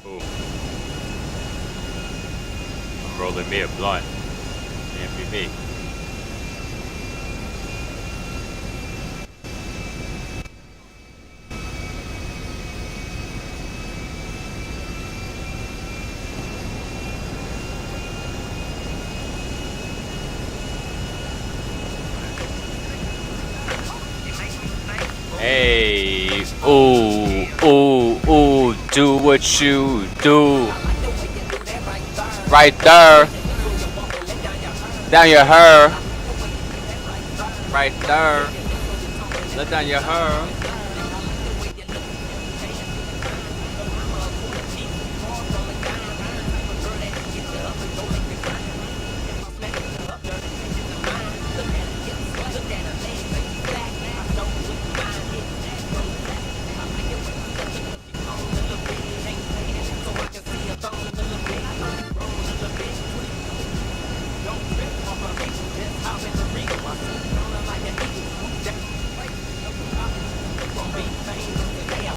Ooh. I'm rolling me a blunt. Can't be me. Hey, ooh, do what you do. Right there. Down your hair. Right there. Let down your hair.